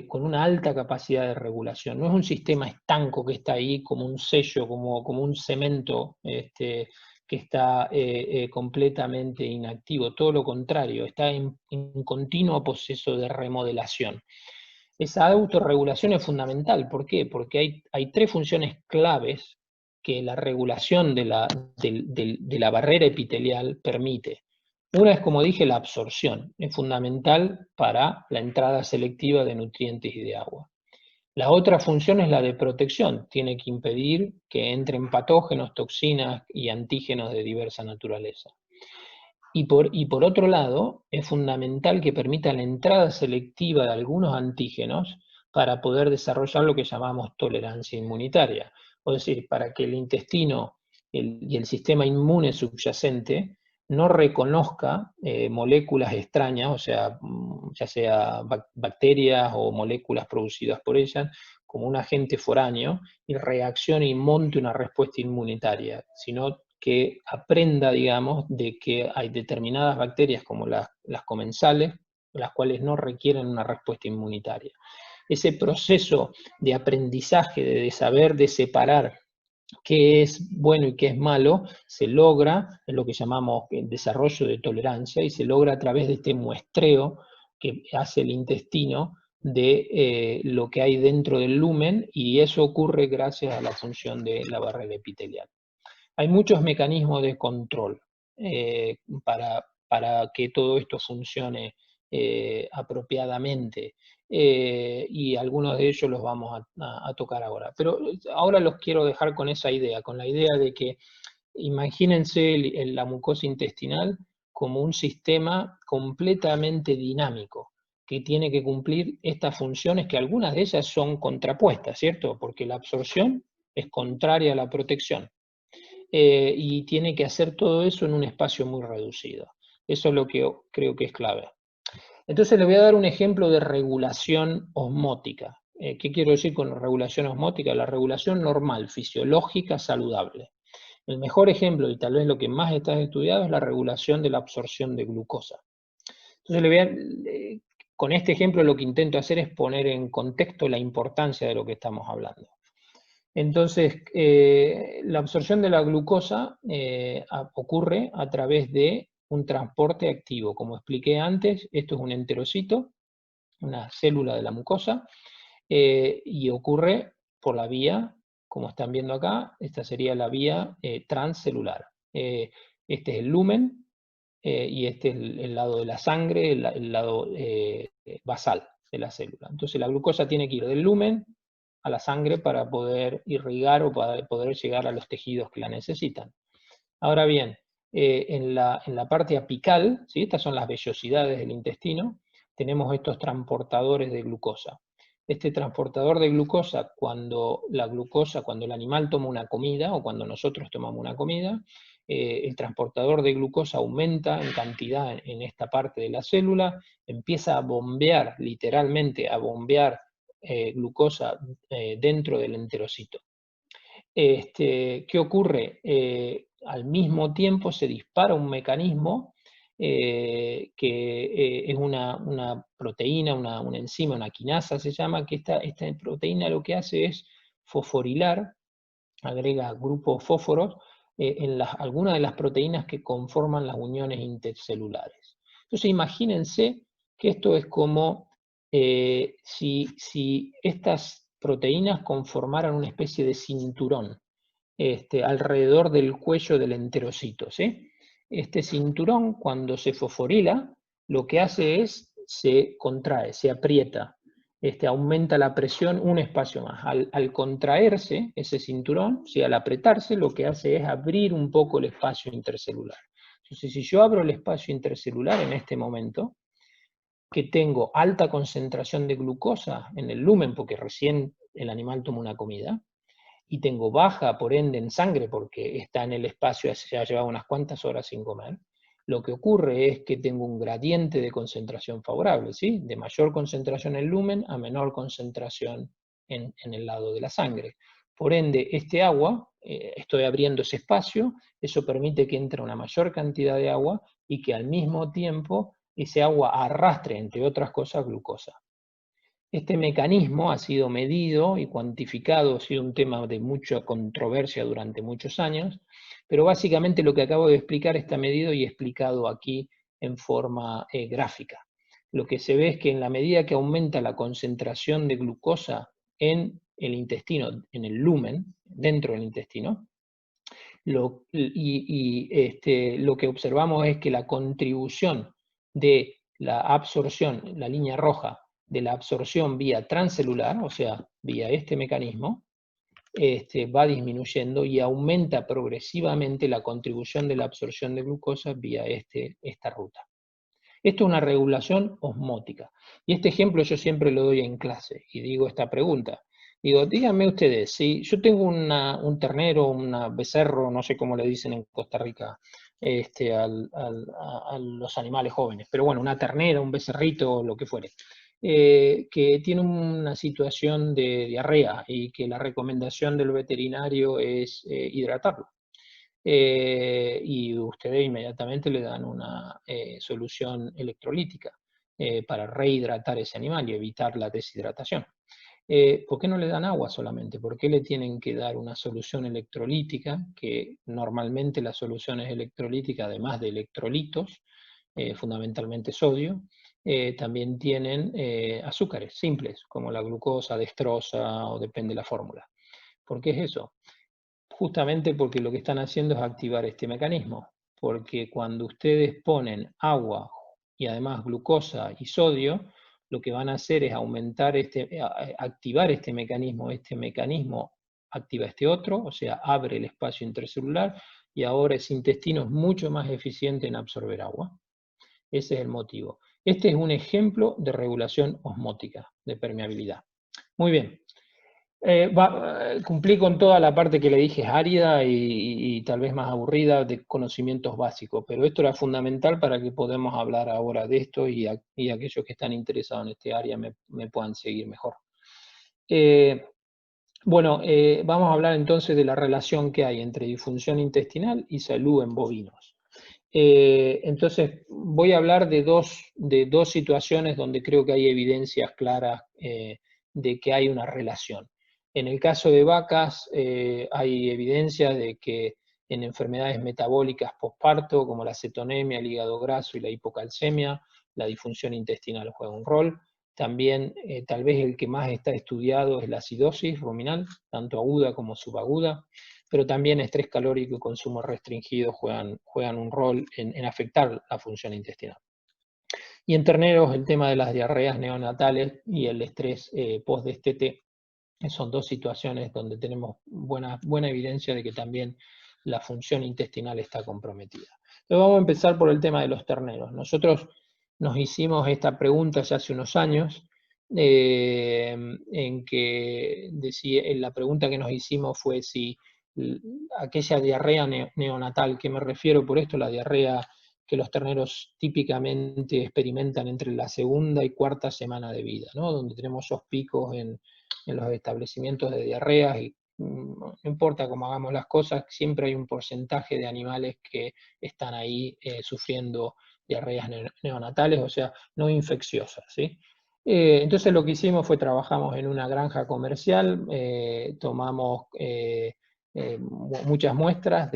con una alta capacidad de regulación. No es un sistema estanco que está ahí como un sello, como un cemento que está completamente inactivo. Todo lo contrario, está en continuo proceso de remodelación. Esa autorregulación es fundamental. ¿Por qué? Porque hay tres funciones claves que la regulación de la barrera epitelial permite. Una es, como dije, la absorción. Es fundamental para la entrada selectiva de nutrientes y de agua. La otra función es la de protección. Tiene que impedir que entren patógenos, toxinas y antígenos de diversa naturaleza. Y por otro lado, es fundamental que permita la entrada selectiva de algunos antígenos para poder desarrollar lo que llamamos tolerancia inmunitaria. Es decir, para que el intestino y el sistema inmune subyacente no reconozca moléculas extrañas, o sea, ya sea bacterias o moléculas producidas por ellas, como un agente foráneo, y reaccione y monte una respuesta inmunitaria, sino que aprenda, digamos, de que hay determinadas bacterias como las comensales, las cuales no requieren una respuesta inmunitaria. Ese proceso de aprendizaje, de saber, de separar qué es bueno y qué es malo, se logra en lo que llamamos el desarrollo de tolerancia, y se logra a través de este muestreo que hace el intestino de lo que hay dentro del lumen, y eso ocurre gracias a la función de la barrera epitelial. Hay muchos mecanismos de control para que todo esto funcione apropiadamente, y algunos de ellos los vamos a tocar ahora. Pero ahora los quiero dejar con esa idea, con la idea de que Imagínense la mucosa intestinal como un sistema completamente dinámico, que tiene que cumplir estas funciones, que algunas de ellas son contrapuestas, ¿cierto? Porque la absorción es contraria a la protección. Y tiene que hacer todo eso en un espacio muy reducido. Eso es lo que creo que es clave. Entonces le voy a dar un ejemplo de regulación osmótica. ¿Qué quiero decir con regulación osmótica? La regulación normal, fisiológica, saludable. El mejor ejemplo, y tal vez lo que más está estudiado, es la regulación de la absorción de glucosa. Entonces, con este ejemplo lo que intento hacer es poner en contexto la importancia de lo que estamos hablando. Entonces, la absorción de la glucosa ocurre a través de un transporte activo. Como expliqué antes, esto es un enterocito, una célula de la mucosa, y ocurre por la vía, como están viendo acá, esta sería la vía transcelular. Este es el lumen y este es el lado de la sangre, el lado basal de la célula. Entonces la glucosa tiene que ir del lumen a la sangre para poder irrigar o para poder llegar a los tejidos que la necesitan. Ahora bien, en la parte apical, ¿sí? Estas son las vellosidades del intestino, tenemos estos transportadores de glucosa. Este transportador de glucosa, cuando el animal toma una comida o cuando nosotros tomamos una comida, el transportador de glucosa aumenta en cantidad en esta parte de la célula, empieza a bombear, literalmente a bombear glucosa dentro del enterocito. ¿Qué ocurre? Al mismo tiempo se dispara un mecanismo que es una proteína, una enzima, una quinasa se llama, que esta proteína lo que hace es fosforilar, agrega grupos fósforos en algunas de las proteínas que conforman las uniones intercelulares. Entonces imagínense que esto es como si estas proteínas conformaran una especie de cinturón alrededor del cuello del enterocito, ¿sí? Este cinturón, cuando se fosforila, lo que hace es se contrae, se aprieta, aumenta la presión un espacio más. Al contraerse ese cinturón, al apretarse, lo que hace es abrir un poco el espacio intercelular. Entonces, si yo abro el espacio intercelular en este momento, que tengo alta concentración de glucosa en el lumen, porque recién el animal toma una comida, y tengo baja, por ende, en sangre, porque está en el espacio, se ha llevado unas cuantas horas sin comer, lo que ocurre es que tengo un gradiente de concentración favorable, ¿sí? De mayor concentración en el lumen a menor concentración en el lado de la sangre. Por ende, este agua, estoy abriendo ese espacio, eso permite que entre una mayor cantidad de agua y que al mismo tiempo ese agua arrastre, entre otras cosas, glucosa. Este mecanismo ha sido medido y cuantificado, ha sido un tema de mucha controversia durante muchos años, pero básicamente lo que acabo de explicar está medido y explicado aquí en forma gráfica. Lo que se ve es que en la medida que aumenta la concentración de glucosa en el intestino, en el lumen, dentro del intestino, lo que observamos es que la contribución de la absorción, la línea roja, de la absorción vía transcelular, o sea, vía este mecanismo, va disminuyendo y aumenta progresivamente la contribución de la absorción de glucosa vía esta ruta. Esto es una regulación osmótica. Y este ejemplo yo siempre lo doy en clase y digo esta pregunta. Digo, díganme ustedes, si yo tengo un ternero, un becerro, no sé cómo le dicen en Costa Rica a los animales jóvenes, pero bueno, una ternera, un becerrito, lo que fuere, que tiene una situación de diarrea y que la recomendación del veterinario es hidratarlo. Y ustedes inmediatamente le dan una solución electrolítica para rehidratar ese animal y evitar la deshidratación. ¿Por qué no le dan agua solamente? ¿Por qué le tienen que dar una solución electrolítica? Que normalmente las soluciones electrolíticas, además de electrolitos, fundamentalmente sodio, también tienen azúcares simples, como la glucosa, dextrosa o depende de la fórmula. ¿Por qué es eso? Justamente porque lo que están haciendo es activar este mecanismo, porque cuando ustedes ponen agua y además glucosa y sodio, lo que van a hacer es activar este mecanismo activa este otro, o sea, abre el espacio intercelular, y ahora ese intestino es mucho más eficiente en absorber agua. Ese es el motivo. Este es un ejemplo de regulación osmótica, de permeabilidad. Muy bien. Cumplí con toda la parte que le dije, es árida y tal vez más aburrida de conocimientos básicos, pero esto era fundamental para que podamos hablar ahora de esto y aquellos que están interesados en este área me puedan seguir mejor. Vamos a hablar entonces de la relación que hay entre disfunción intestinal y salud en bovinos. Entonces, voy a hablar de dos situaciones donde creo que hay evidencias claras de que hay una relación. En el caso de vacas, hay evidencia de que en enfermedades metabólicas postparto, como la cetonemia, el hígado graso y la hipocalcemia, la disfunción intestinal juega un rol. También, tal vez el que más está estudiado es la acidosis ruminal, tanto aguda como subaguda, pero también estrés calórico y consumo restringido juegan un rol en afectar la función intestinal. Y en terneros, el tema de las diarreas neonatales y el estrés post-destete son dos situaciones donde tenemos buena evidencia de que también la función intestinal está comprometida. Entonces vamos a empezar por el tema de los terneros. Nosotros nos hicimos esta pregunta ya hace unos años, en que la pregunta que nos hicimos fue si aquella diarrea neonatal, ¿qué me refiero por esto? La diarrea que los terneros típicamente experimentan entre la segunda y cuarta semana de vida, ¿no? Donde tenemos esos picos en los establecimientos de diarreas y no importa cómo hagamos las cosas, siempre hay un porcentaje de animales que están ahí sufriendo diarreas neonatales, o sea, no infecciosas, ¿sí? Entonces lo que hicimos fue trabajamos en una granja comercial, tomamos muchas muestras,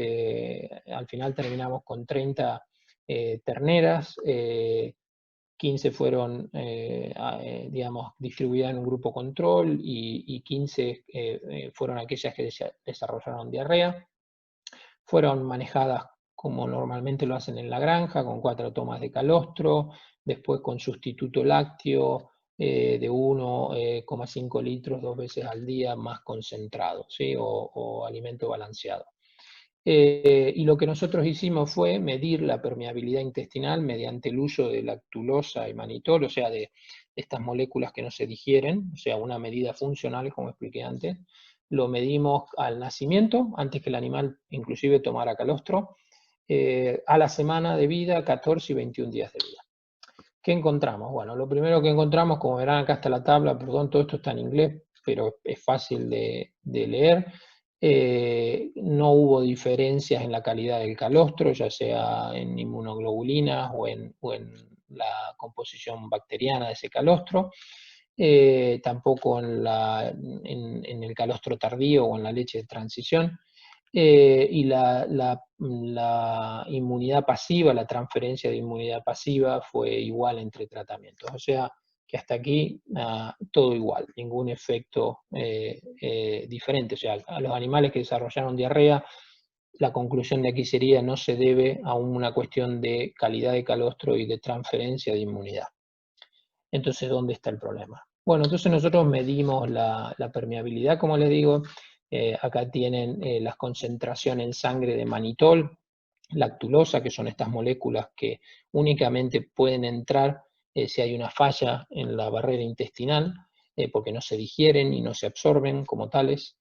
al final terminamos con 30 terneras, 15 fueron, digamos, distribuidas en un grupo control y 15 fueron aquellas que desarrollaron diarrea. Fueron manejadas como normalmente lo hacen en la granja, con 4 tomas de calostro, después con sustituto lácteo de 1,5 litros 2 veces al día más concentrado, ¿sí? o alimento balanceado. Y lo que nosotros hicimos fue medir la permeabilidad intestinal mediante el uso de lactulosa y manitol, o sea, de estas moléculas que no se digieren, o sea, una medida funcional, como expliqué antes. Lo medimos al nacimiento, antes que el animal inclusive tomara calostro, a la semana de vida, 14 y 21 días de vida. ¿Qué encontramos? Bueno, lo primero que encontramos, como verán acá está la tabla, perdón, todo esto está en inglés, pero es fácil de leer. No hubo diferencias en la calidad del calostro, ya sea en inmunoglobulinas o en la composición bacteriana de ese calostro. Tampoco en el calostro tardío o en la leche de transición. Y la inmunidad pasiva, la transferencia de inmunidad pasiva fue igual entre tratamientos. O sea, que hasta aquí todo igual, ningún efecto diferente. O sea, a los animales que desarrollaron diarrea, la conclusión de aquí sería no se debe a una cuestión de calidad de calostro y de transferencia de inmunidad. Entonces, ¿dónde está el problema? Bueno, entonces nosotros medimos la permeabilidad, como les digo. Acá tienen las concentraciones en sangre de manitol, lactulosa, que son estas moléculas que únicamente pueden entrar si hay una falla en la barrera intestinal, porque no se digieren y no se absorben como tales.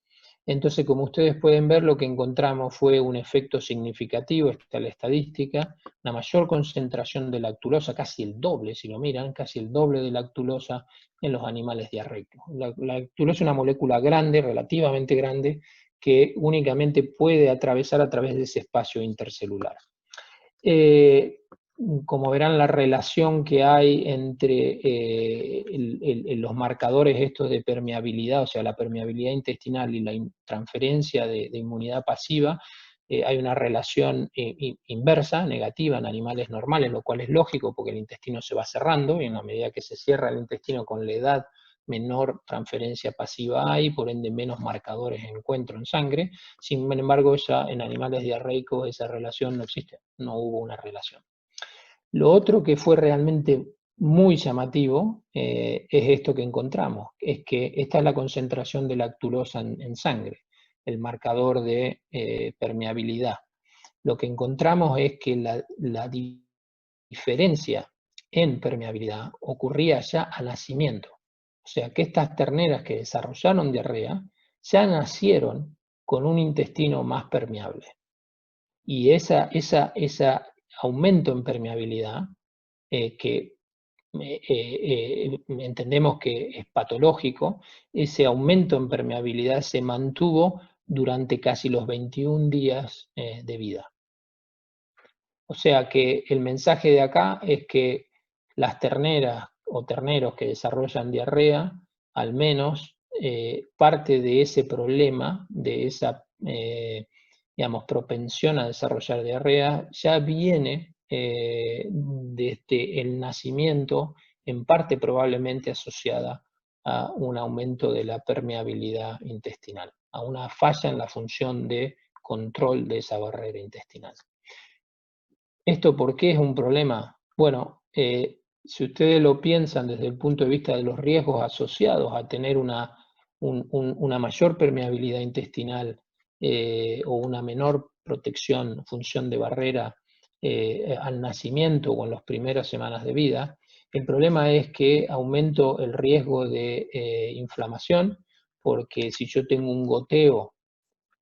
Entonces, como ustedes pueden ver, lo que encontramos fue un efecto significativo, esta es la estadística, una mayor concentración de lactulosa, casi el doble, si lo miran, casi el doble de lactulosa en los animales diarreicos. La lactulosa es una molécula grande, relativamente grande, que únicamente puede atravesar a través de ese espacio intercelular. Como verán, la relación que hay entre los marcadores estos de permeabilidad, o sea, la permeabilidad intestinal y la transferencia de inmunidad pasiva, hay una relación inversa, negativa en animales normales, lo cual es lógico porque el intestino se va cerrando y en la medida que se cierra el intestino con la edad, menor transferencia pasiva hay, por ende menos marcadores de encuentro en sangre. Sin embargo, ya en animales diarreicos esa relación no existe, no hubo una relación. Lo otro que fue realmente muy llamativo es esto que encontramos, es que esta es la concentración de lactulosa en sangre, el marcador de permeabilidad. lo que encontramos es que la diferencia en permeabilidad ocurría ya al nacimiento. O sea, que estas terneras que desarrollaron diarrea ya nacieron con un intestino más permeable. Y ese aumento en permeabilidad, que entendemos que es patológico, ese aumento en permeabilidad se mantuvo durante casi los 21 días de vida. O sea que el mensaje de acá es que las terneras o terneros que desarrollan diarrea, al menos parte de ese problema, de esa digamos, propensión a desarrollar diarrea, ya viene desde el nacimiento, en parte probablemente asociada a un aumento de la permeabilidad intestinal, a una falla en la función de control de esa barrera intestinal. ¿Esto por qué es un problema? Bueno, si ustedes lo piensan desde el punto de vista de los riesgos asociados a tener una mayor permeabilidad intestinal o una menor protección, función de barrera al nacimiento o en las primeras semanas de vida, el problema es que aumento el riesgo de inflamación, porque si yo tengo un goteo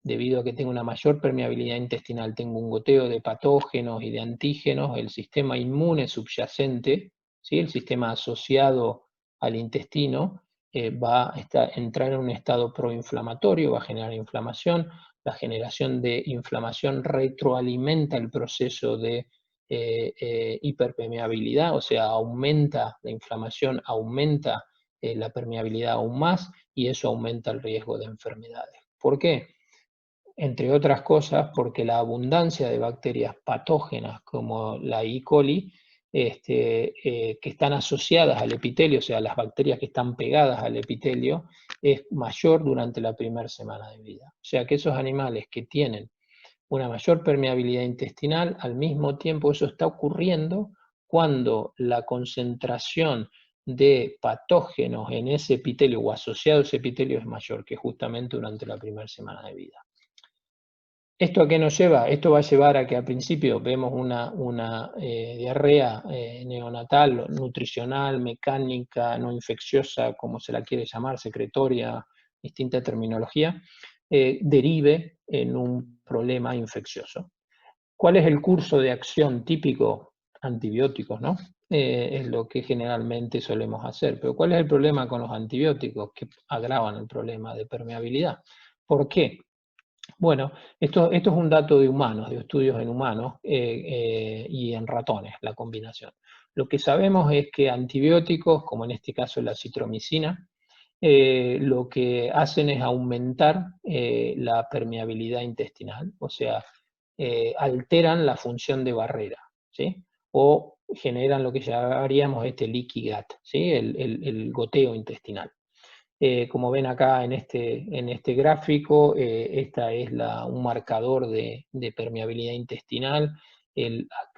debido a que tengo una mayor permeabilidad intestinal, tengo un goteo de patógenos y de antígenos, el sistema inmune subyacente, ¿sí? El sistema asociado al intestino, va a entrar en un estado proinflamatorio, va a generar inflamación. La generación de inflamación retroalimenta el proceso de hiperpermeabilidad, o sea, aumenta la inflamación, aumenta la permeabilidad aún más, y eso aumenta el riesgo de enfermedades. ¿Por qué? Entre otras cosas, porque la abundancia de bacterias patógenas como la E. coli, que están asociadas al epitelio, o sea, las bacterias que están pegadas al epitelio, es mayor durante la primera semana de vida. O sea que esos animales que tienen una mayor permeabilidad intestinal, al mismo tiempo eso está ocurriendo cuando la concentración de patógenos en ese epitelio o asociado a ese epitelio es mayor que justamente durante la primera semana de vida. ¿Esto a qué nos lleva? Esto va a llevar a que al principio vemos una diarrea neonatal, nutricional, mecánica, no infecciosa, como se la quiere llamar, secretoria, distinta terminología, derive en un problema infeccioso. ¿Cuál es el curso de acción típico? Antibióticos, ¿no? Es lo que generalmente solemos hacer. Pero ¿cuál es el problema con los antibióticos? Que agravan el problema de permeabilidad. ¿Por qué? Bueno, esto es un dato de humanos, de estudios en humanos y en ratones, la combinación. Lo que sabemos es que antibióticos, como en este caso la citromicina, lo que hacen es aumentar la permeabilidad intestinal, o sea, alteran la función de barrera, ¿sí? O generan lo que llamaríamos leaky gut, ¿sí? El goteo intestinal. Como ven acá en este gráfico, esta es un marcador de permeabilidad intestinal.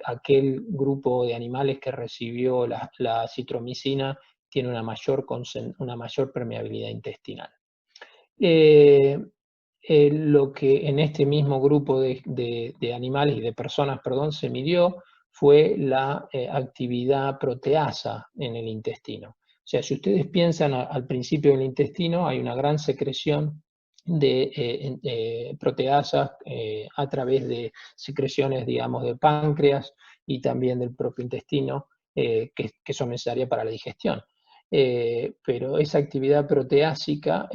Aquel grupo de animales que recibió la citromicina tiene una mayor permeabilidad intestinal. Lo que en este mismo grupo de animales y de personas, perdón, se midió fue la actividad proteasa en el intestino. O sea, si ustedes piensan al principio del intestino, hay una gran secreción de proteasas a través de secreciones, digamos, de páncreas y también del propio intestino, que son necesarias para la digestión. Pero esa actividad proteásica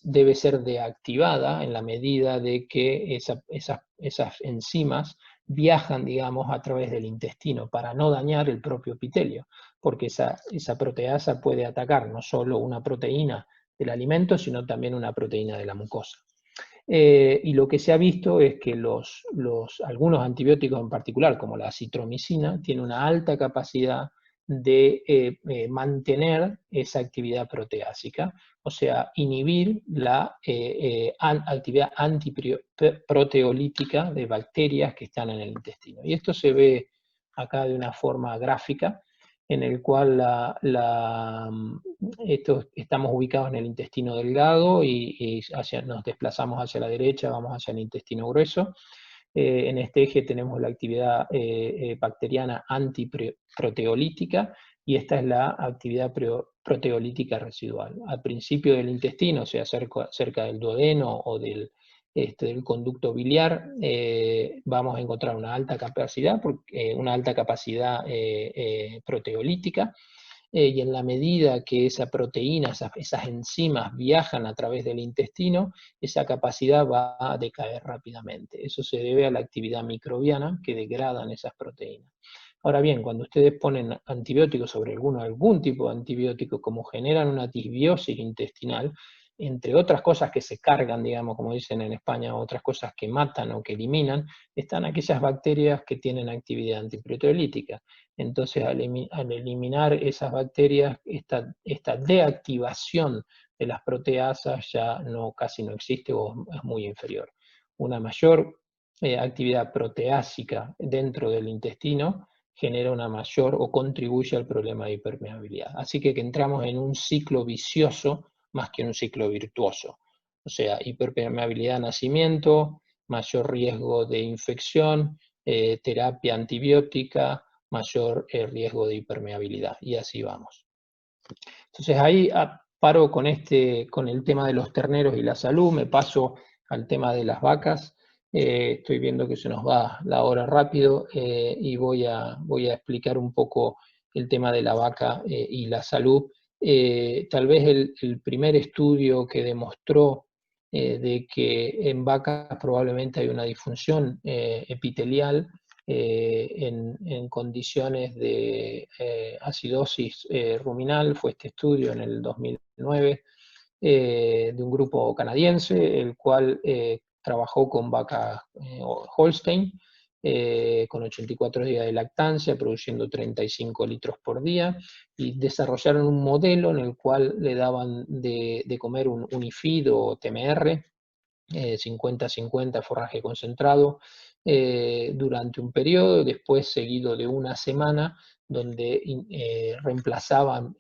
debe ser deactivada en la medida de que esas enzimas viajan, digamos, a través del intestino para no dañar el propio epitelio, porque esa proteasa puede atacar no solo una proteína del alimento, sino también una proteína de la mucosa. Y lo que se ha visto es que algunos antibióticos en particular, como la citromicina, tienen una alta capacidad de mantener esa actividad proteásica, o sea, inhibir la actividad antiproteolítica de bacterias que están en el intestino. Y esto se ve acá de una forma gráfica, en el cual estamos ubicados en el intestino delgado y nos desplazamos hacia la derecha, vamos hacia el intestino grueso. En este eje tenemos la actividad bacteriana antiproteolítica, y esta es la actividad proteolítica residual. Al principio del intestino, o sea, cerca del duodeno o del conducto biliar, vamos a encontrar una alta capacidad proteolítica, y en la medida que esa proteína, esas enzimas viajan a través del intestino, esa capacidad va a decaer rápidamente. Eso se debe a la actividad microbiana que degradan esas proteínas. Ahora bien, cuando ustedes ponen antibióticos sobre algún tipo de antibiótico, como generan una disbiosis intestinal, entre otras cosas que se cargan, digamos, como dicen en España, otras cosas que matan o que eliminan, están aquellas bacterias que tienen actividad antiproteolítica. Entonces, al eliminar esas bacterias, esta deactivación de las proteasas ya casi no existe o es muy inferior. Una mayor actividad proteásica dentro del intestino genera una mayor o contribuye al problema de hipermeabilidad. Así que entramos en un ciclo vicioso más que en un ciclo virtuoso. O sea, hiperpermeabilidad, nacimiento, mayor riesgo de infección, terapia antibiótica, mayor riesgo de hipermeabilidad, y así vamos. Entonces ahí paro con el tema de los terneros y la salud, me paso al tema de las vacas. Estoy viendo que se nos va la hora rápido, y voy a explicar un poco el tema de la vaca y la salud. Tal vez el primer estudio que demostró de que en vacas probablemente hay una disfunción epitelial en condiciones de acidosis ruminal. Fue este estudio en el 2009 de un grupo canadiense, el cual trabajó con vacas Holstein, con 84 días de lactancia, produciendo 35 litros por día, y desarrollaron un modelo en el cual le daban de comer un Unifeed o TMR, 50-50 forraje concentrado, durante un periodo, después seguido de una semana, donde reemplazaban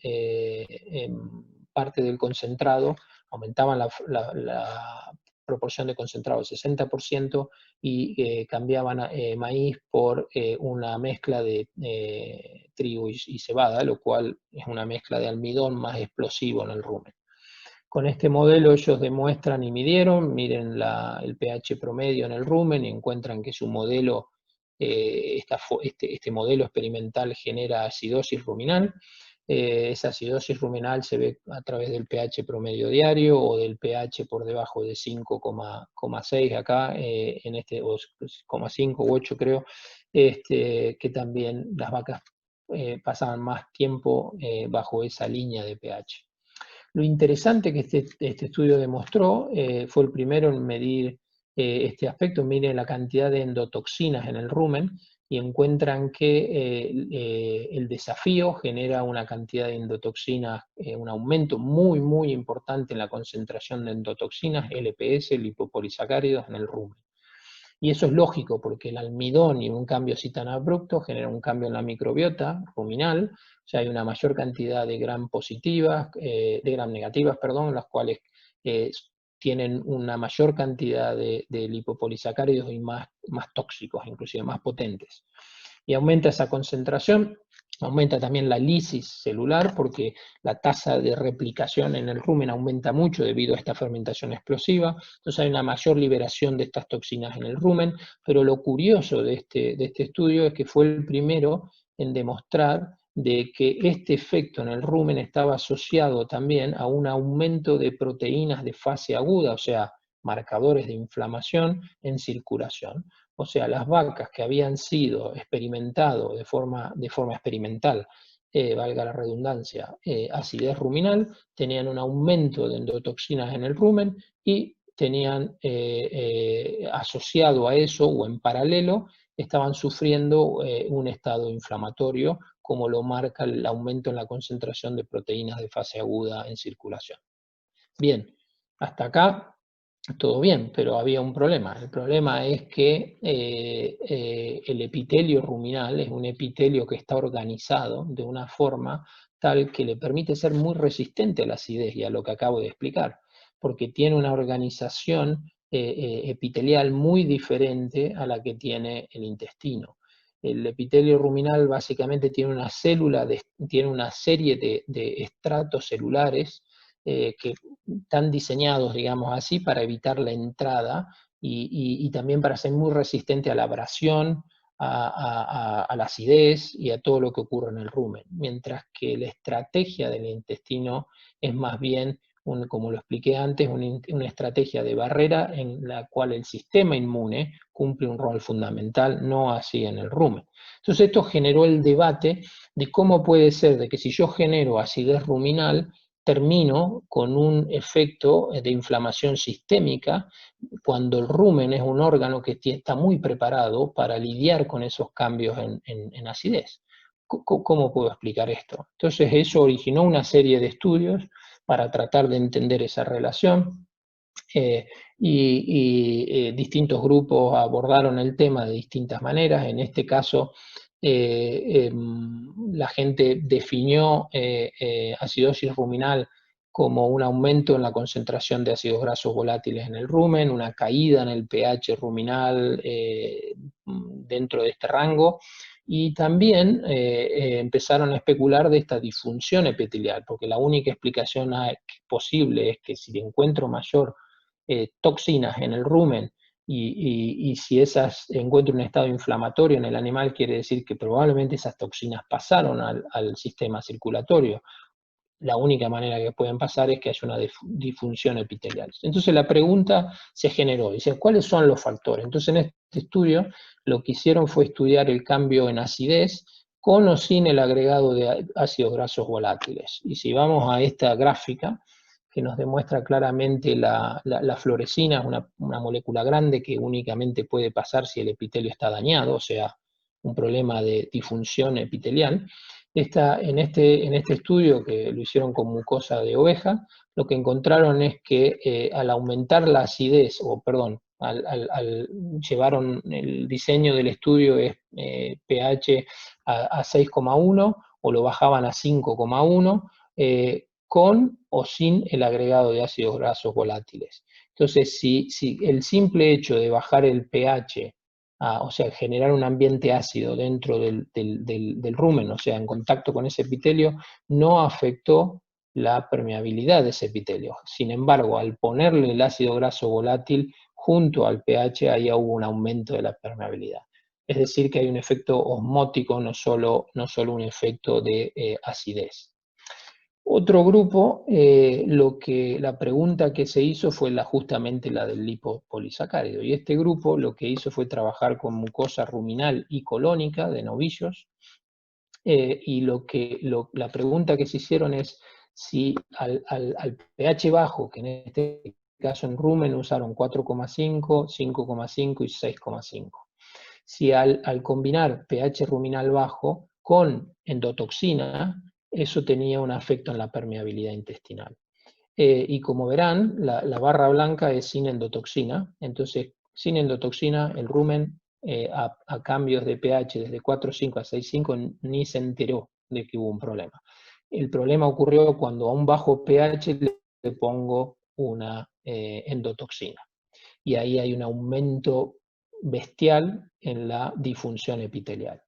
parte del concentrado, aumentaban la proporción de concentrado al 60%, y cambiaban maíz por una mezcla de trigo y cebada, lo cual es una mezcla de almidón más explosivo en el rumen. Con este modelo ellos demuestran y miren el pH promedio en el rumen, y encuentran que su modelo, este modelo experimental, genera acidosis ruminal. Esa acidosis ruminal se ve a través del pH promedio diario o del pH por debajo de 5,6 acá, en este, o 5 u 8 creo, que también las vacas pasaban más tiempo bajo esa línea de pH. Lo interesante que este estudio demostró, fue el primero en medir este aspecto. Miren la cantidad de endotoxinas en el rumen, y encuentran que el desafío genera una cantidad de endotoxinas, un aumento muy, muy importante en la concentración de endotoxinas, LPS, lipopolisacáridos, en el rumen. Y eso es lógico, porque el almidón y un cambio así tan abrupto genera un cambio en la microbiota ruminal. O sea, hay una mayor cantidad de gram positivas, de gram negativas, perdón, las cuales tienen una mayor cantidad de lipopolisacáridos y más tóxicos, inclusive más potentes. Y aumenta esa concentración. Aumenta también la lisis celular, porque la tasa de replicación en el rumen aumenta mucho debido a esta fermentación explosiva. Entonces hay una mayor liberación de estas toxinas en el rumen. Pero lo curioso de este estudio es que fue el primero en demostrar de que este efecto en el rumen estaba asociado también a un aumento de proteínas de fase aguda, o sea, marcadores de inflamación en circulación. O sea, las vacas que habían sido experimentado de forma experimental, valga la redundancia, acidez ruminal, tenían un aumento de endotoxinas en el rumen, y tenían asociado a eso, o en paralelo, estaban sufriendo un estado inflamatorio, como lo marca el aumento en la concentración de proteínas de fase aguda en circulación. Bien, hasta acá todo bien, pero había un problema. El problema es que el epitelio ruminal es un epitelio que está organizado de una forma tal que le permite ser muy resistente a la acidez y a lo que acabo de explicar, porque tiene una organización epitelial muy diferente a la que tiene el intestino. El epitelio ruminal básicamente tiene una tiene una serie de estratos celulares que están diseñados, digamos así, para evitar la entrada y también para ser muy resistente a la abrasión, a la acidez y a todo lo que ocurre en el rumen, mientras que la estrategia del intestino es más bien, como lo expliqué antes, una estrategia de barrera en la cual el sistema inmune cumple un rol fundamental, no así en el rumen. Entonces esto generó el debate de cómo puede ser de que si yo genero acidez ruminal, termino con un efecto de inflamación sistémica cuando el rumen es un órgano que está muy preparado para lidiar con esos cambios en acidez. ¿Cómo puedo explicar esto? Entonces eso originó una serie de estudios para tratar de entender esa relación distintos grupos abordaron el tema de distintas maneras. En este caso, la gente definió acidosis ruminal como un aumento en la concentración de ácidos grasos volátiles en el rumen, una caída en el pH ruminal dentro de este rango, y también empezaron a especular de esta disfunción epitelial, porque la única explicación posible es que si encuentro mayor toxinas en el rumen y si esas encuentro un estado inflamatorio en el animal, quiere decir que probablemente esas toxinas pasaron al sistema circulatorio. La única manera que pueden pasar es que haya una disfunción epitelial. Entonces la pregunta se generó, dice, ¿cuáles son los factores? Entonces en este estudio lo que hicieron fue estudiar el cambio en acidez con o sin el agregado de ácidos grasos volátiles. Y si vamos a esta gráfica, que nos demuestra claramente la fluorescina, una molécula grande que únicamente puede pasar si el epitelio está dañado, o sea, un problema de disfunción epitelial. En este estudio, que lo hicieron con mucosa de oveja, lo que encontraron es que al aumentar la acidez, llevaron el diseño del estudio es pH a 6,1 o lo bajaban a 5,1, con o sin el agregado de ácidos grasos volátiles. Entonces, si el simple hecho de bajar el pH, o sea, generar un ambiente ácido dentro del rumen, o sea, en contacto con ese epitelio, no afectó la permeabilidad de ese epitelio. Sin embargo, al ponerle el ácido graso volátil junto al pH, ahí hubo un aumento de la permeabilidad. Es decir, que hay un efecto osmótico, no solo un efecto de acidez. Otro grupo, la pregunta que se hizo fue justamente la del lipopolisacárido. Y este grupo lo que hizo fue trabajar con mucosa ruminal y colónica de novillos. Y la pregunta que se hicieron es si al pH bajo, que en este caso en rumen usaron 4,5, 5,5 y 6,5. Si al combinar pH ruminal bajo con endotoxina, eso tenía un efecto en la permeabilidad intestinal. Y como verán, la barra blanca es sin endotoxina, entonces sin endotoxina el rumen a cambios de pH desde 4,5 a 6,5 ni se enteró de que hubo un problema. El problema ocurrió cuando a un bajo pH le pongo una endotoxina. Y ahí hay un aumento bestial en la disfunción epitelial.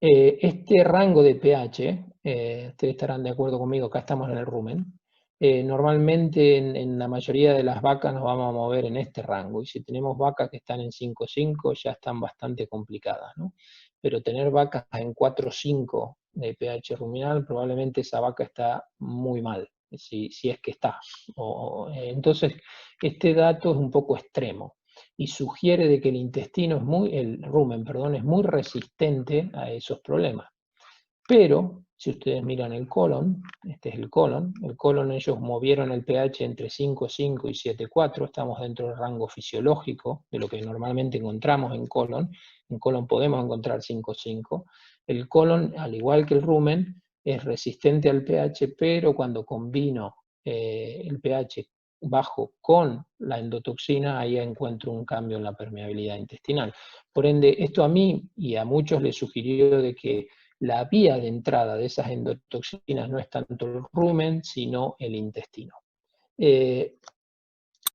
Este rango de pH, ustedes estarán de acuerdo conmigo, acá estamos en el rumen, normalmente en la mayoría de las vacas nos vamos a mover en este rango, y si tenemos vacas que están en 5,5 ya están bastante complicadas, ¿no? Pero tener vacas en 4,5 de pH ruminal, probablemente esa vaca está muy mal, si es que está. Entonces, este dato es un poco extremo y sugiere de que el rumen, perdón, es muy resistente a esos problemas. Pero, si ustedes miran el colon, este es el colon ellos movieron el pH entre 5,5 y 7,4, estamos dentro del rango fisiológico de lo que normalmente encontramos en colon podemos encontrar 5,5. El colon, al igual que el rumen, es resistente al pH, pero cuando combino el pH bajo con la endotoxina, ahí encuentro un cambio en la permeabilidad intestinal. Por ende, esto a mí y a muchos les sugirió de que la vía de entrada de esas endotoxinas no es tanto el rumen, sino el intestino.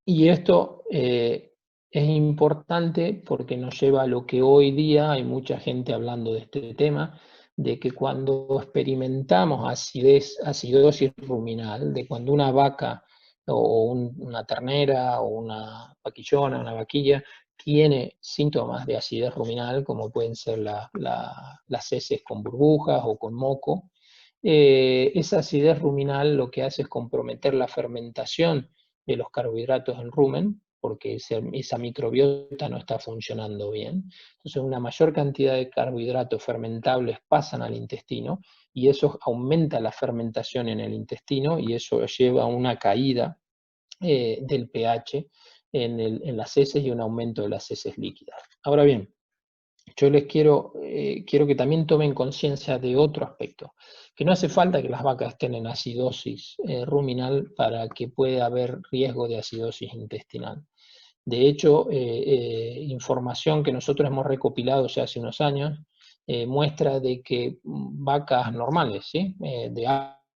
Y esto es importante porque nos lleva a lo que hoy día hay mucha gente hablando de este tema, de que cuando experimentamos acidosis ruminal, de cuando una vaca o una ternera o una vaquillona, una vaquilla, tiene síntomas de acidez ruminal, como pueden ser las heces con burbujas o con moco, esa acidez ruminal lo que hace es comprometer la fermentación de los carbohidratos en rumen, porque esa microbiota no está funcionando bien. Entonces una mayor cantidad de carbohidratos fermentables pasan al intestino y eso aumenta la fermentación en el intestino y eso lleva a una caída del pH en las heces y un aumento de las heces líquidas. Ahora bien, yo les quiero que también tomen conciencia de otro aspecto, que no hace falta que las vacas estén en acidosis ruminal para que pueda haber riesgo de acidosis intestinal. De hecho, información que nosotros hemos recopilado ya hace unos años muestra de que vacas normales, ¿sí? De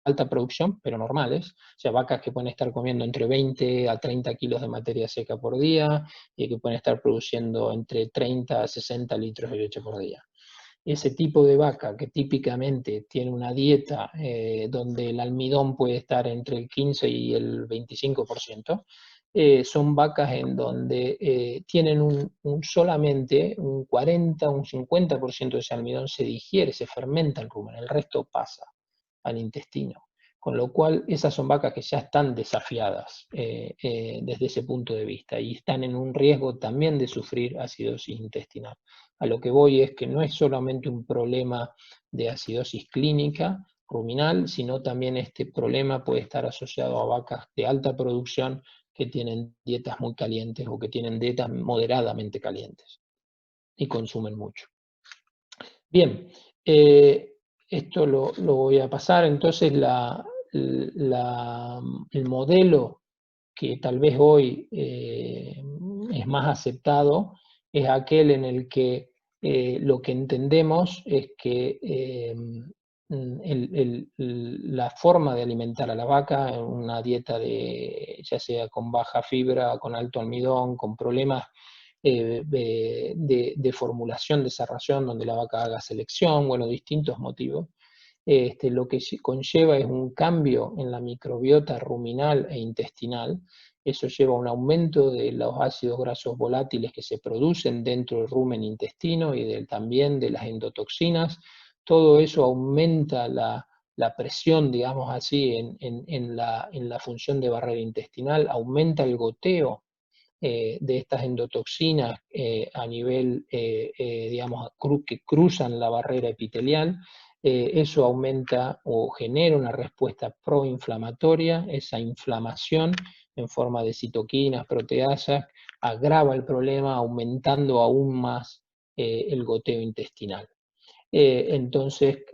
alta producción, pero normales, o sea, vacas que pueden estar comiendo entre 20 a 30 kilos de materia seca por día y que pueden estar produciendo entre 30 a 60 litros de leche por día. Ese tipo de vaca que típicamente tiene una dieta donde el almidón puede estar entre el 15 y el 25%, son vacas en donde tienen solamente un 40, un 50% de ese almidón se digiere, se fermenta el rumen, el resto pasa al intestino. Con lo cual, esas son vacas que ya están desafiadas desde ese punto de vista y están en un riesgo también de sufrir acidosis intestinal. A lo que voy es que no es solamente un problema de acidosis clínica ruminal, sino también este problema puede estar asociado a vacas de alta producción que tienen dietas muy calientes o que tienen dietas moderadamente calientes y consumen mucho. Bien, esto lo voy a pasar, entonces el modelo que tal vez hoy es más aceptado es aquel en el que lo que entendemos es que la forma de alimentar a la vaca, una dieta ya sea con baja fibra, con alto almidón, con problemas de formulación de esa ración, donde la vaca haga selección, bueno, distintos motivos. Lo que conlleva es un cambio en la microbiota ruminal e intestinal. Eso lleva a un aumento de los ácidos grasos volátiles que se producen dentro del rumen intestino y también de las endotoxinas. Todo eso aumenta la presión, digamos así, en la función de barrera intestinal, aumenta el goteo de estas endotoxinas a nivel, digamos, que cruzan la barrera epitelial. Eso aumenta o genera una respuesta proinflamatoria, esa inflamación en forma de citoquinas, proteasas, agrava el problema aumentando aún más el goteo intestinal. Entonces,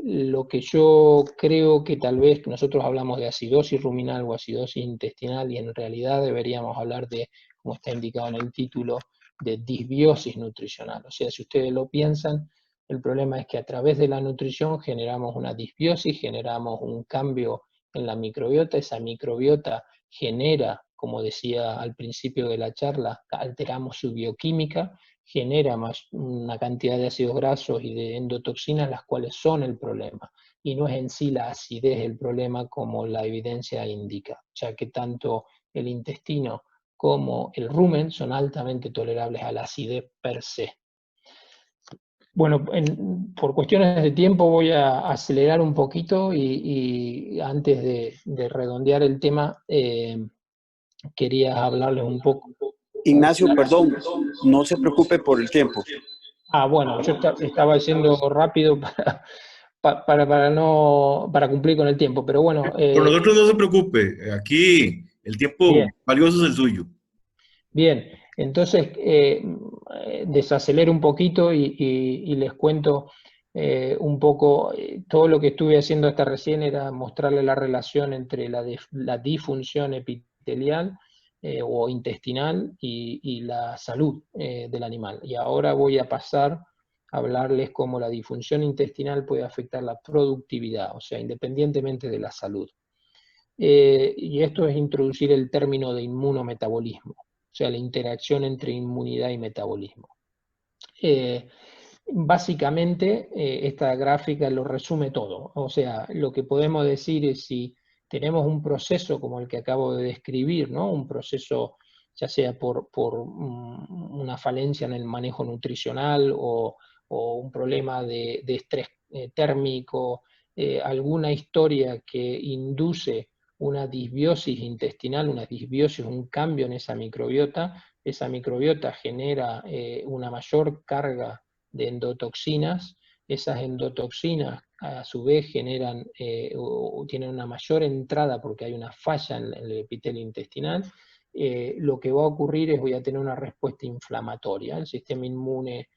lo que yo creo que tal vez nosotros hablamos de acidosis ruminal o acidosis intestinal y en realidad deberíamos hablar de, como está indicado en el título, de disbiosis nutricional. O sea, si ustedes lo piensan, el problema es que a través de la nutrición generamos una disbiosis, generamos un cambio en la microbiota, esa microbiota genera, como decía al principio de la charla, alteramos su bioquímica, genera una cantidad de ácidos grasos y de endotoxinas, las cuales son el problema. Y no es en sí la acidez el problema como la evidencia indica, ya que tanto el intestino como el rumen son altamente tolerables a la acidez per se. Bueno, por cuestiones de tiempo voy a acelerar un poquito y antes de redondear el tema, quería hablarles un poco. Ignacio, perdón, no se preocupe por el tiempo. Bueno, yo estaba yendo rápido para cumplir con el tiempo, pero bueno, Por nosotros no se preocupe, aquí el bien, tiempo valioso es el suyo. bien. Entonces, desacelero un poquito y les cuento un poco, todo lo que estuve haciendo hasta recién era mostrarle la relación entre la disfunción epitelial o intestinal y la salud del animal. Y ahora voy a pasar a hablarles cómo la disfunción intestinal puede afectar la productividad, o sea, independientemente de la salud. Y esto es introducir el término de inmunometabolismo, o sea, la interacción entre inmunidad y metabolismo. Básicamente, esta gráfica lo resume todo. O sea, lo que podemos decir es si tenemos un proceso como el que acabo de describir, ¿no? Un proceso ya sea por una falencia en el manejo nutricional o un problema de estrés térmico, alguna historia que induce una disbiosis intestinal, una disbiosis, un cambio en esa microbiota genera una mayor carga de endotoxinas. Esas endotoxinas a su vez generan o tienen una mayor entrada porque hay una falla en el epitelio intestinal. Lo que va a ocurrir es voy a tener una respuesta inflamatoria. El sistema inmune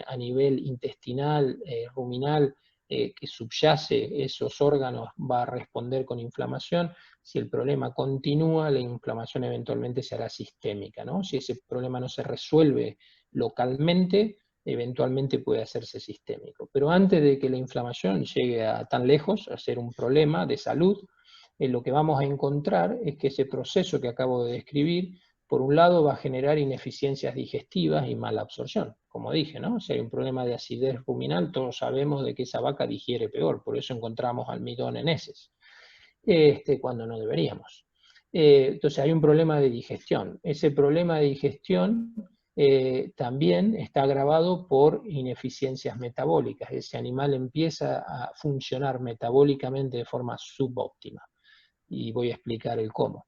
a nivel intestinal, ruminal, que subyace esos órganos va a responder con inflamación. Si el problema continúa, la inflamación eventualmente será sistémica, ¿no? Si ese problema no se resuelve localmente, eventualmente puede hacerse sistémico. Pero antes de que la inflamación llegue a tan lejos, a ser un problema de salud, lo que vamos a encontrar es que ese proceso que acabo de describir, por un lado va a generar ineficiencias digestivas y mala absorción, como dije, ¿no? Si hay un problema de acidez ruminal, todos sabemos de que esa vaca digiere peor, por eso encontramos almidón en heces, cuando no deberíamos. Entonces hay un problema de digestión. Ese problema de digestión también está agravado por ineficiencias metabólicas. Ese animal empieza a funcionar metabólicamente de forma subóptima. Y voy a explicar el cómo.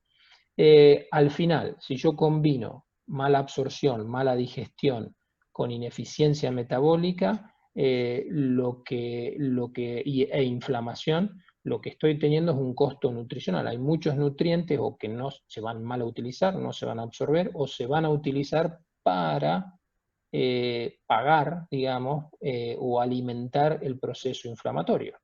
Al final, si yo combino mala absorción, mala digestión con ineficiencia metabólica e inflamación, lo que estoy teniendo es un costo nutricional. Hay muchos nutrientes o que no se van mal a utilizar, no se van a absorber, o se van a utilizar para pagar, digamos, o alimentar el proceso inflamatorio.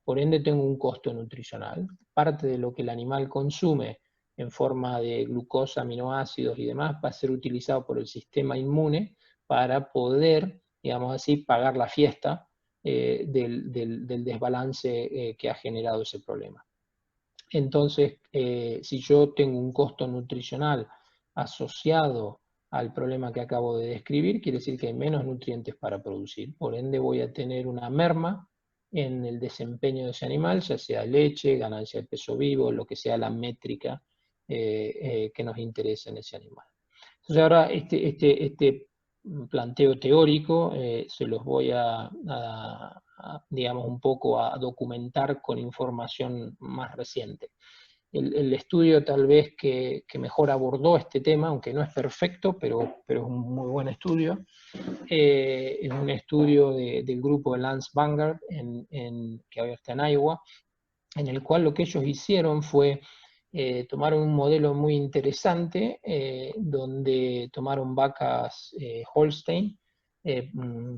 Por ende tengo un costo nutricional. Parte de lo que el animal consume en forma de glucosa, aminoácidos y demás va a ser utilizado por el sistema inmune para poder, digamos así, pagar la fiesta del desbalance que ha generado ese problema. Entonces, si yo tengo un costo nutricional asociado al problema que acabo de describir, quiere decir que hay menos nutrientes para producir. Por ende voy a tener una merma en el desempeño de ese animal, ya sea leche, ganancia de peso vivo, lo que sea la métrica que nos interesa en ese animal. Entonces ahora este planteo teórico se los voy digamos, un poco a documentar con información más reciente. El estudio tal vez que mejor abordó este tema, aunque no es perfecto, pero es un muy buen estudio, es un estudio del grupo de Lance Vanguard, que ahora está en Iowa, en el cual lo que ellos hicieron fue tomaron un modelo muy interesante, donde tomaron vacas Holstein,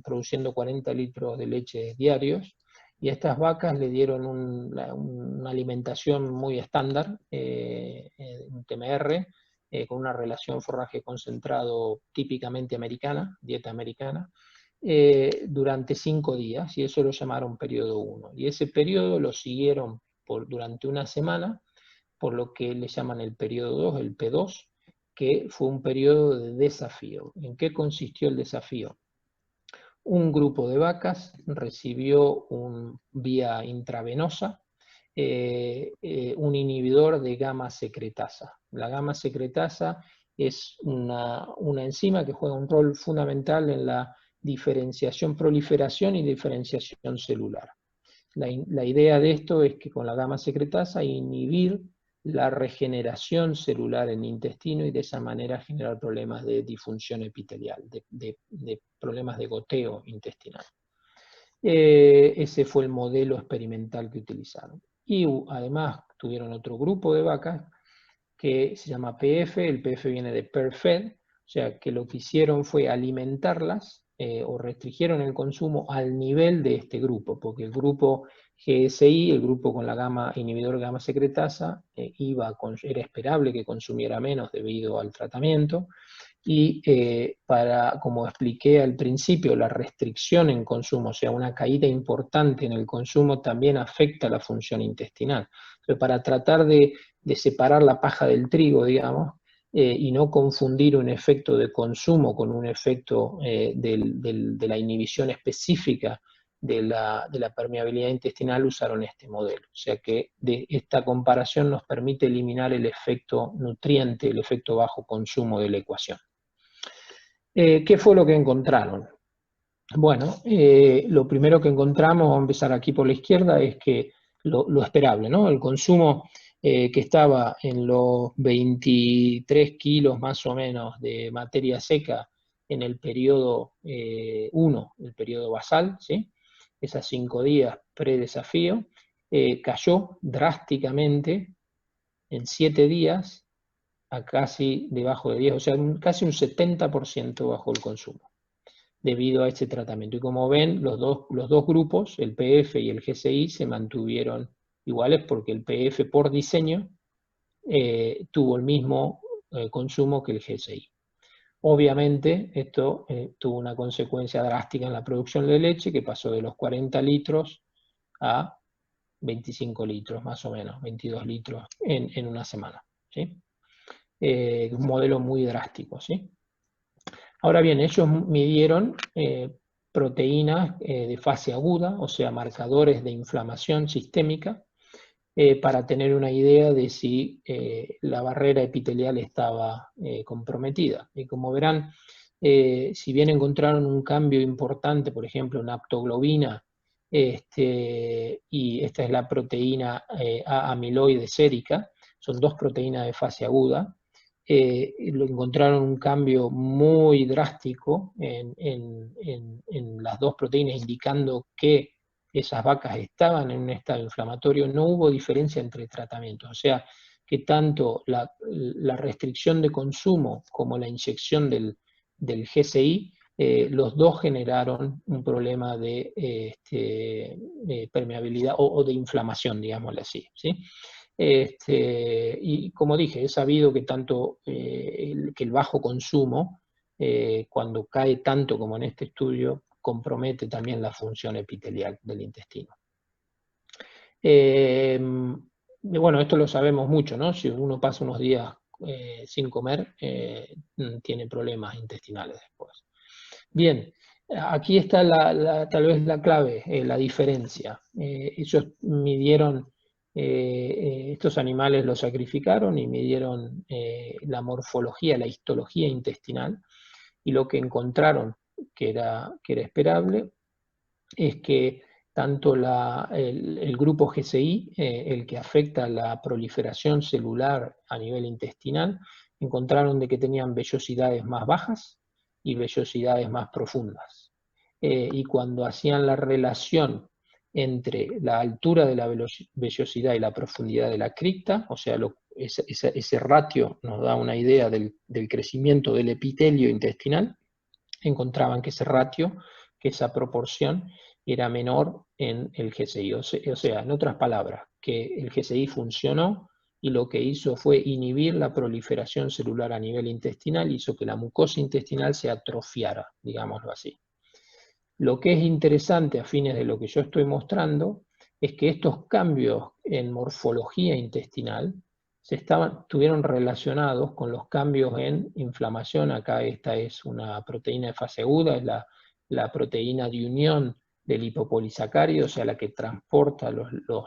produciendo 40 litros de leche diarios, y a estas vacas le dieron una alimentación muy estándar, un TMR, con una relación forraje concentrado típicamente americana, dieta americana, durante 5 días, y eso lo llamaron periodo 1. Y ese periodo lo siguieron durante una semana, por lo que le llaman el periodo 2, el P2, que fue un periodo de desafío. ¿En qué consistió el desafío? Un grupo de vacas recibió vía intravenosa un inhibidor de gamma secretasa. La gamma secretasa es una enzima que juega un rol fundamental en la diferenciación, proliferación y diferenciación celular. La idea de esto es que con la gamma secretasa inhibir la regeneración celular en el intestino y de esa manera generar problemas de disfunción epitelial, de problemas de goteo intestinal. Ese fue el modelo experimental que utilizaron. Y además tuvieron otro grupo de vacas que se llama PF, el PF viene de PERFED, o sea que lo que hicieron fue alimentarlas o restringieron el consumo al nivel de este grupo, porque el grupo GSI, el grupo con la inhibidor gamma secretasa, era esperable que consumiera menos debido al tratamiento, y como expliqué al principio, la restricción en consumo, o sea, una caída importante en el consumo también afecta la función intestinal. para tratar de separar la paja del trigo, digamos, y no confundir un efecto de consumo con un efecto de la inhibición específica de la permeabilidad intestinal, usaron este modelo. O sea que esta comparación nos permite eliminar el efecto nutriente, el efecto bajo consumo de la ecuación. ¿Qué fue lo que encontraron? Bueno, lo primero que encontramos, vamos a empezar aquí por la izquierda, es que lo esperable, ¿no? El consumo que estaba en los 23 kilos más o menos de materia seca en el periodo 1, el periodo basal, ¿sí? Esos 5 días pre-desafío, cayó drásticamente en 7 días a casi debajo de 10, o sea, casi un 70% bajó el consumo debido a este tratamiento. Y como ven, los dos grupos, el PF y el GCI, se mantuvieron iguales porque el PF por diseño tuvo el mismo consumo que el GCI. Obviamente, esto tuvo una consecuencia drástica en la producción de leche, que pasó de los 40 litros a 25 litros, más o menos, 22 litros en una semana, ¿sí? Un modelo muy drástico, ¿sí? Ahora bien, ellos midieron proteínas de fase aguda, o sea, marcadores de inflamación sistémica, para tener una idea de si la barrera epitelial estaba comprometida. Y como verán, si bien encontraron un cambio importante, por ejemplo, en aptoglobina, y esta es la proteína A-amiloide sérica, son dos proteínas de fase aguda, lo encontraron un cambio muy drástico en las dos proteínas, indicando que esas vacas estaban en un estado inflamatorio. No hubo diferencia entre tratamientos, o sea que tanto la restricción de consumo como la inyección del GCI, los dos generaron un problema de permeabilidad o de inflamación, digámoslo así, ¿sí? Y como dije, es sabido que tanto que el bajo consumo, cuando cae tanto como en este estudio, compromete también la función epitelial del intestino. Bueno, esto lo sabemos mucho, ¿no? Si uno pasa unos días sin comer, tiene problemas intestinales después. Bien, aquí está tal vez la clave, la diferencia. Ellos midieron, estos animales los sacrificaron y midieron la morfología, la histología intestinal, y lo que encontraron, que era esperable, es que tanto el grupo GCI, el que afecta la proliferación celular a nivel intestinal, encontraron de que tenían vellosidades más bajas y vellosidades más profundas. Y cuando hacían la relación entre la altura de la vellosidad y la profundidad de la cripta, o sea, ese ratio nos da una idea del crecimiento del epitelio intestinal, encontraban que ese ratio, que esa proporción, era menor en el GCI. O sea, en otras palabras, que el GCI funcionó y lo que hizo fue inhibir la proliferación celular a nivel intestinal, hizo que la mucosa intestinal se atrofiara, digámoslo así. Lo que es interesante a fines de lo que yo estoy mostrando es que estos cambios en morfología intestinal estuvieron relacionados con los cambios en inflamación. Acá esta es una proteína de fase aguda, es la proteína de unión del lipopolisacárido, o sea, la que transporta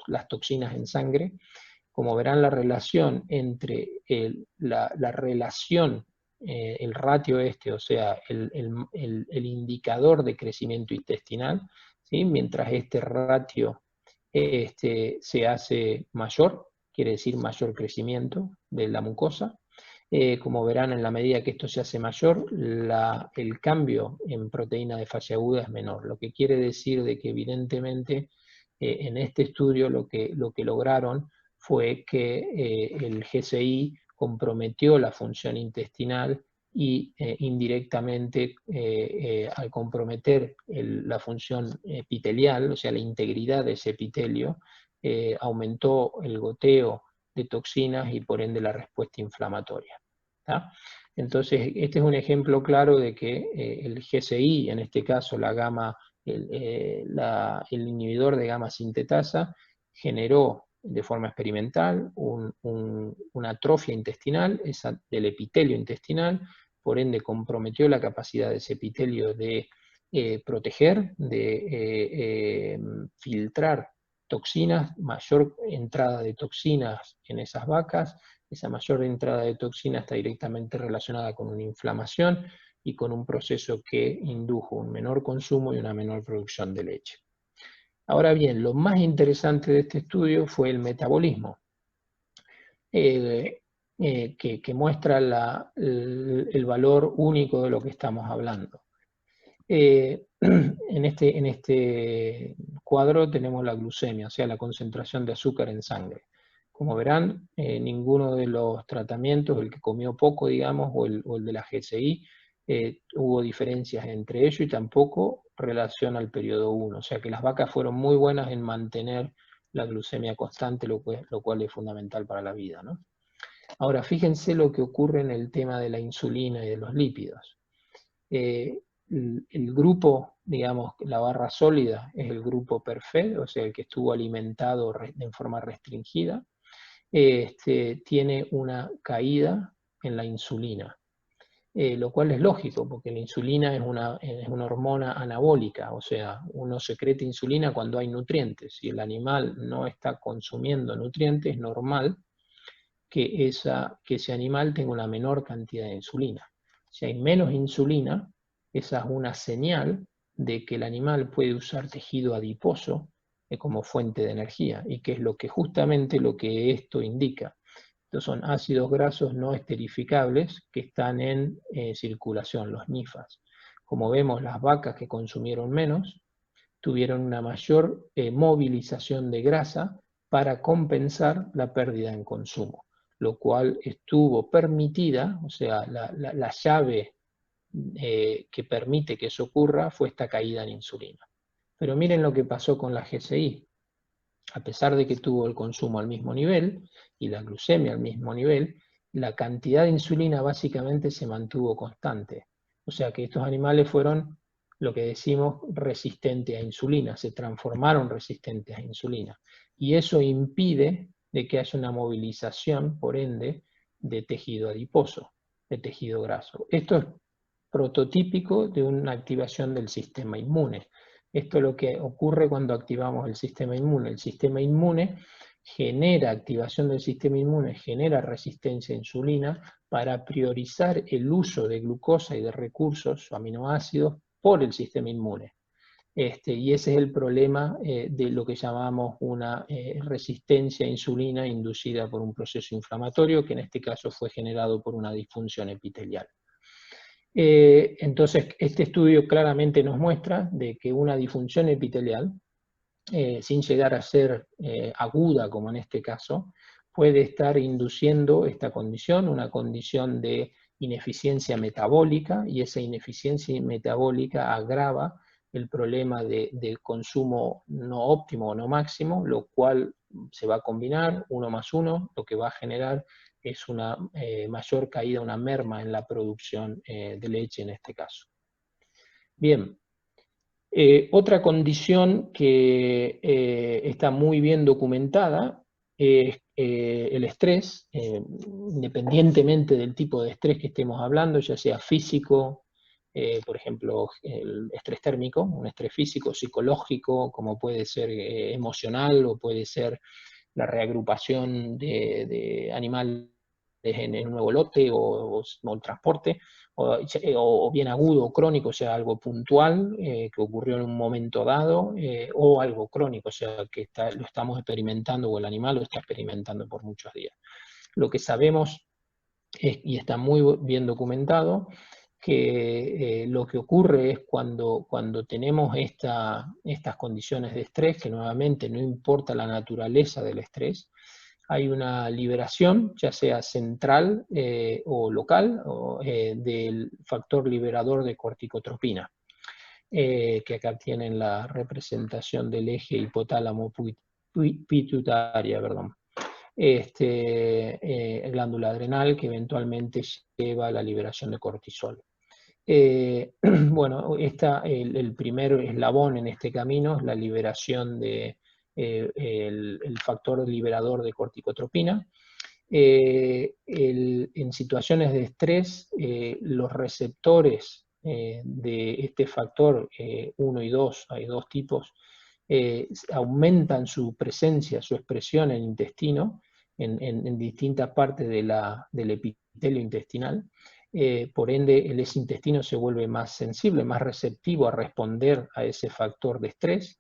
las toxinas en sangre. Como verán, la relación entre la relación, el ratio o sea, el indicador de crecimiento intestinal, ¿sí? Mientras este ratio se hace mayor, quiere decir mayor crecimiento de la mucosa. Como verán, en la medida que esto se hace mayor, el cambio en proteína de fase aguda es menor, lo que quiere decir de que evidentemente en este estudio lo que lograron fue que el GCI comprometió la función intestinal y indirectamente al comprometer la función epitelial, o sea, la integridad de ese epitelio, aumentó el goteo de toxinas y por ende la respuesta inflamatoria. ¿Tá? Entonces, este es un ejemplo claro de que el GCI, en este caso la gamma, el inhibidor de gamma sintetasa, generó de forma experimental una atrofia intestinal, esa del epitelio intestinal, por ende comprometió la capacidad de ese epitelio de proteger, de filtrar toxinas, mayor entrada de toxinas en esas vacas. Esa mayor entrada de toxinas está directamente relacionada con una inflamación y con un proceso que indujo un menor consumo y una menor producción de leche. Ahora bien, lo más interesante de este estudio fue el metabolismo, que muestra el valor único de lo que estamos hablando. En este cuadro tenemos la glucemia, o sea, la concentración de azúcar en sangre. Como verán, ninguno de los tratamientos, el que comió poco, digamos, o el de la GSI, hubo diferencias entre ellos y tampoco relación al periodo 1. O sea que las vacas fueron muy buenas en mantener la glucemia constante, lo cual es fundamental para la vida, ¿no? Ahora, fíjense lo que ocurre en el tema de la insulina y de los lípidos. El grupo, digamos, la barra sólida es el grupo PERFED, o sea, el que estuvo alimentado en forma restringida, tiene una caída en la insulina, lo cual es lógico, porque la insulina es una hormona anabólica, o sea, uno secreta insulina cuando hay nutrientes. Si el animal no está consumiendo nutrientes, es normal que ese animal tenga una menor cantidad de insulina. Si hay menos insulina, esa es una señal de que el animal puede usar tejido adiposo como fuente de energía, y que es justamente lo que esto indica. Estos son ácidos grasos no esterificables que están en circulación, los NIFAs. Como vemos, las vacas que consumieron menos tuvieron una mayor movilización de grasa para compensar la pérdida en consumo, lo cual estuvo permitida, o sea, la llave que permite que eso ocurra fue esta caída en insulina. Pero miren lo que pasó con la GSI. A pesar de que tuvo el consumo al mismo nivel y la glucemia al mismo nivel, la cantidad de insulina básicamente se mantuvo constante. O sea que estos animales fueron lo que decimos resistentes a insulina, se transformaron resistentes a insulina. Y eso impide de que haya una movilización, por ende, de tejido adiposo, de tejido graso. Esto es prototípico de una activación del sistema inmune. Esto es lo que ocurre cuando activamos el sistema inmune. El sistema inmune genera activación del sistema inmune, genera resistencia a insulina para priorizar el uso de glucosa y de recursos o aminoácidos por el sistema inmune. Y ese es el problema de lo que llamamos una resistencia a insulina inducida por un proceso inflamatorio, que en este caso fue generado por una disfunción epitelial. Entonces, este estudio claramente nos muestra de que una disfunción epitelial, sin llegar a ser aguda como en este caso, puede estar induciendo esta condición, una condición de ineficiencia metabólica, y esa ineficiencia metabólica agrava el problema de consumo no óptimo o no máximo, lo cual se va a combinar 1 más 1, lo que va a generar es una mayor caída, una merma en la producción de leche en este caso. Bien, otra condición que está muy bien documentada es el estrés, independientemente del tipo de estrés que estemos hablando, ya sea físico, por ejemplo, el estrés térmico, un estrés físico, psicológico, como puede ser emocional, o puede ser la reagrupación de animales en un nuevo lote o el transporte, o bien agudo o crónico, o sea, algo puntual que ocurrió en un momento dado, o algo crónico, o sea, que lo estamos experimentando o el animal lo está experimentando por muchos días. Lo que sabemos y está muy bien documentado, que lo que ocurre es cuando tenemos estas condiciones de estrés, que nuevamente no importa la naturaleza del estrés, hay una liberación, ya sea central o local, del factor liberador de corticotropina, que acá tienen la representación del eje hipotálamo pituitaria, perdón. Glándula adrenal, que eventualmente lleva a la liberación de cortisol. Bueno, el primer eslabón en este camino es la liberación de el factor liberador de corticotropina. En situaciones de estrés, los receptores de este factor 1 y 2, hay dos tipos, aumentan su presencia, su expresión en el intestino, en distintas partes del epitelio intestinal. Por ende, ese intestino se vuelve más sensible, más receptivo a responder a ese factor de estrés.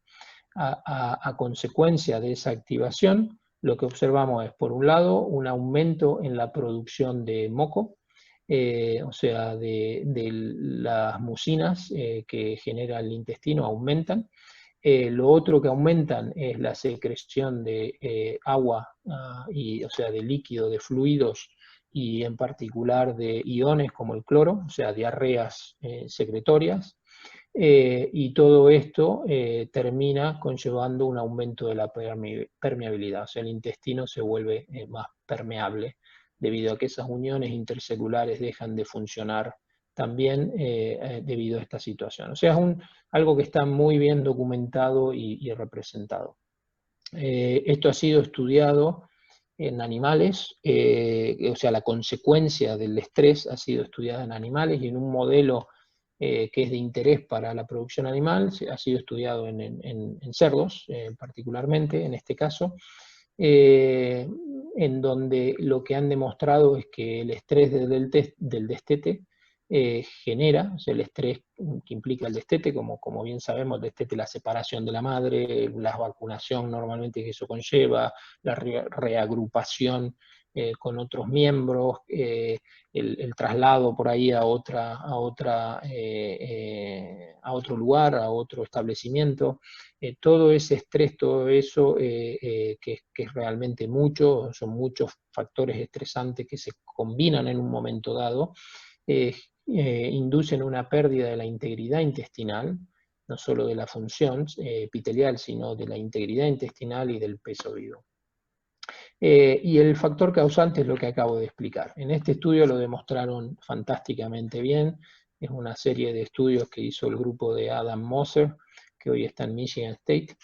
A consecuencia de esa activación, lo que observamos es, por un lado, un aumento en la producción de moco, o sea, de las mucinas que genera el intestino aumentan. Lo otro que aumentan es la secreción de agua, o sea, de líquido, de fluidos, y en particular de iones como el cloro, o sea, diarreas secretorias. Y todo esto termina conllevando un aumento de la permeabilidad, o sea, el intestino se vuelve más permeable debido a que esas uniones intercelulares dejan de funcionar también debido a esta situación. O sea, es algo que está muy bien documentado y representado. Esto ha sido estudiado en animales, o sea, la consecuencia del estrés ha sido estudiada en animales y en un modelo que es de interés para la producción animal, ha sido estudiado en cerdos, particularmente en este caso, en donde lo que han demostrado es que el estrés del destete genera, o sea, el estrés que implica el destete, como bien sabemos, el destete, la separación de la madre, la vacunación normalmente que eso conlleva, la reagrupación con otros miembros, el traslado por ahí a otro lugar, a otro establecimiento, todo ese estrés, todo eso que es realmente mucho, son muchos factores estresantes que se combinan en un momento dado, inducen una pérdida de la integridad intestinal, no solo de la función epitelial, sino de la integridad intestinal y del peso vivo. Y el factor causante es lo que acabo de explicar. En este estudio lo demostraron fantásticamente bien. Es una serie de estudios que hizo el grupo de Adam Moser, que hoy está en Michigan State.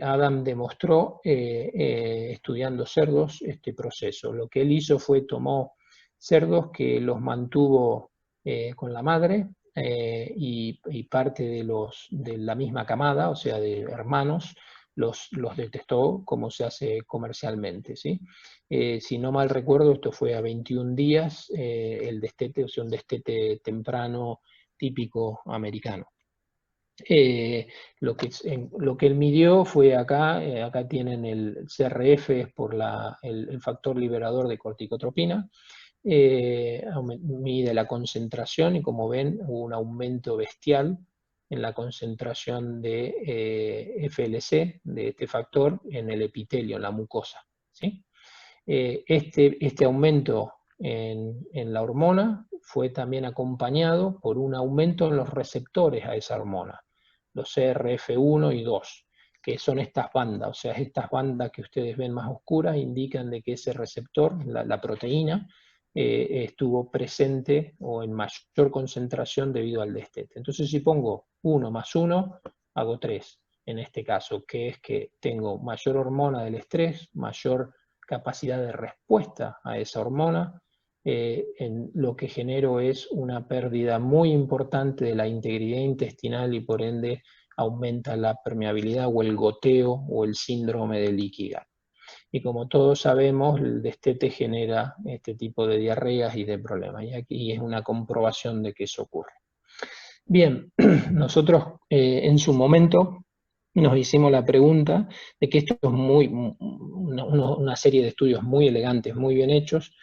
Adam demostró, estudiando cerdos, este proceso. Lo que él hizo fue tomó cerdos que los mantuvo con la madre y parte de la misma camada, o sea, de hermanos, los detectó como se hace comercialmente, ¿sí? Si no mal recuerdo, esto fue a 21 días, el destete, o sea, un destete temprano típico americano. Lo que él midió fue acá tienen el CRF, es por el factor liberador de corticotropina, mide la concentración y como ven hubo un aumento bestial en la concentración de FLC, de este factor, en el epitelio, en la mucosa, ¿sí? Este aumento en la hormona fue también acompañado por un aumento en los receptores a esa hormona, los CRF1 y 2, que son estas bandas, o sea, estas bandas que ustedes ven más oscuras indican de que ese receptor, la proteína, estuvo presente o en mayor concentración debido al destete. Entonces si pongo 1 más 1, hago 3 en este caso, que es que tengo mayor hormona del estrés, mayor capacidad de respuesta a esa hormona, lo que genero es una pérdida muy importante de la integridad intestinal y por ende aumenta la permeabilidad o el goteo o el síndrome de leaky gut. Y como todos sabemos, el destete genera este tipo de diarreas y de problemas, y aquí es una comprobación de que eso ocurre. Bien, nosotros en su momento nos hicimos la pregunta de que esto es una serie de estudios muy elegantes, muy bien hechos,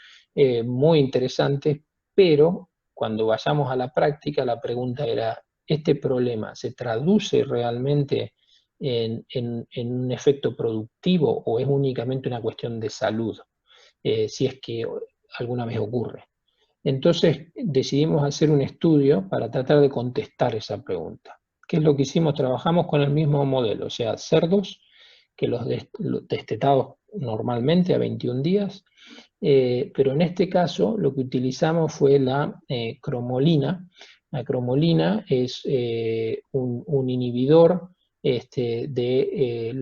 muy interesantes, pero cuando vayamos a la práctica la pregunta era, ¿este problema se traduce realmente en un efecto productivo o es únicamente una cuestión de salud? Si es que alguna vez ocurre. Entonces decidimos hacer un estudio para tratar de contestar esa pregunta. ¿Qué es lo que hicimos? Trabajamos con el mismo modelo, o sea, cerdos que los destetados normalmente a 21 días, pero en este caso lo que utilizamos fue la cromolina. La cromolina es un inhibidor de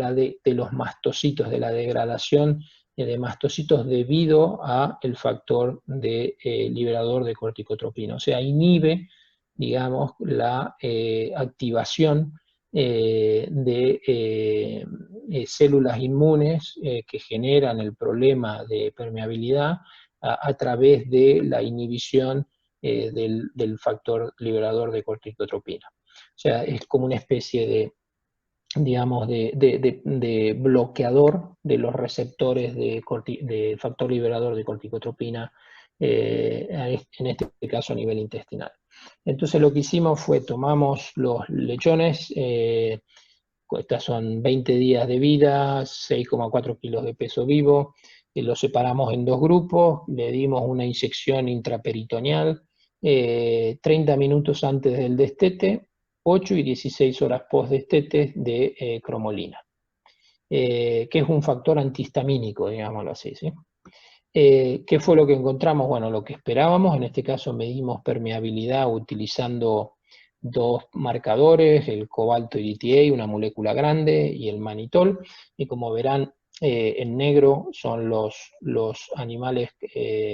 los mastocitos, de la degradación de mastocitos debido a el factor liberador de corticotropina. O sea, inhibe, digamos, la activación de células inmunes que generan el problema de permeabilidad a través de la inhibición del factor liberador de corticotropina. O sea, es como una especie de, digamos, de bloqueador de los receptores de factor liberador de corticotropina, en este caso a nivel intestinal. Entonces lo que hicimos fue, tomamos los lechones, estas son 20 días de vida, 6,4 kilos de peso vivo, los separamos en 2 grupos, le dimos una inyección intraperitoneal, 30 minutos antes del destete, 8 y 16 horas post-destete de cromolina, que es un factor antihistamínico, digámoslo así, ¿sí? ¿Qué fue lo que encontramos? Bueno, lo que esperábamos, en este caso medimos permeabilidad utilizando 2 marcadores, el cobalto EDTA, una molécula grande, y el mannitol, y como verán, en negro son los animales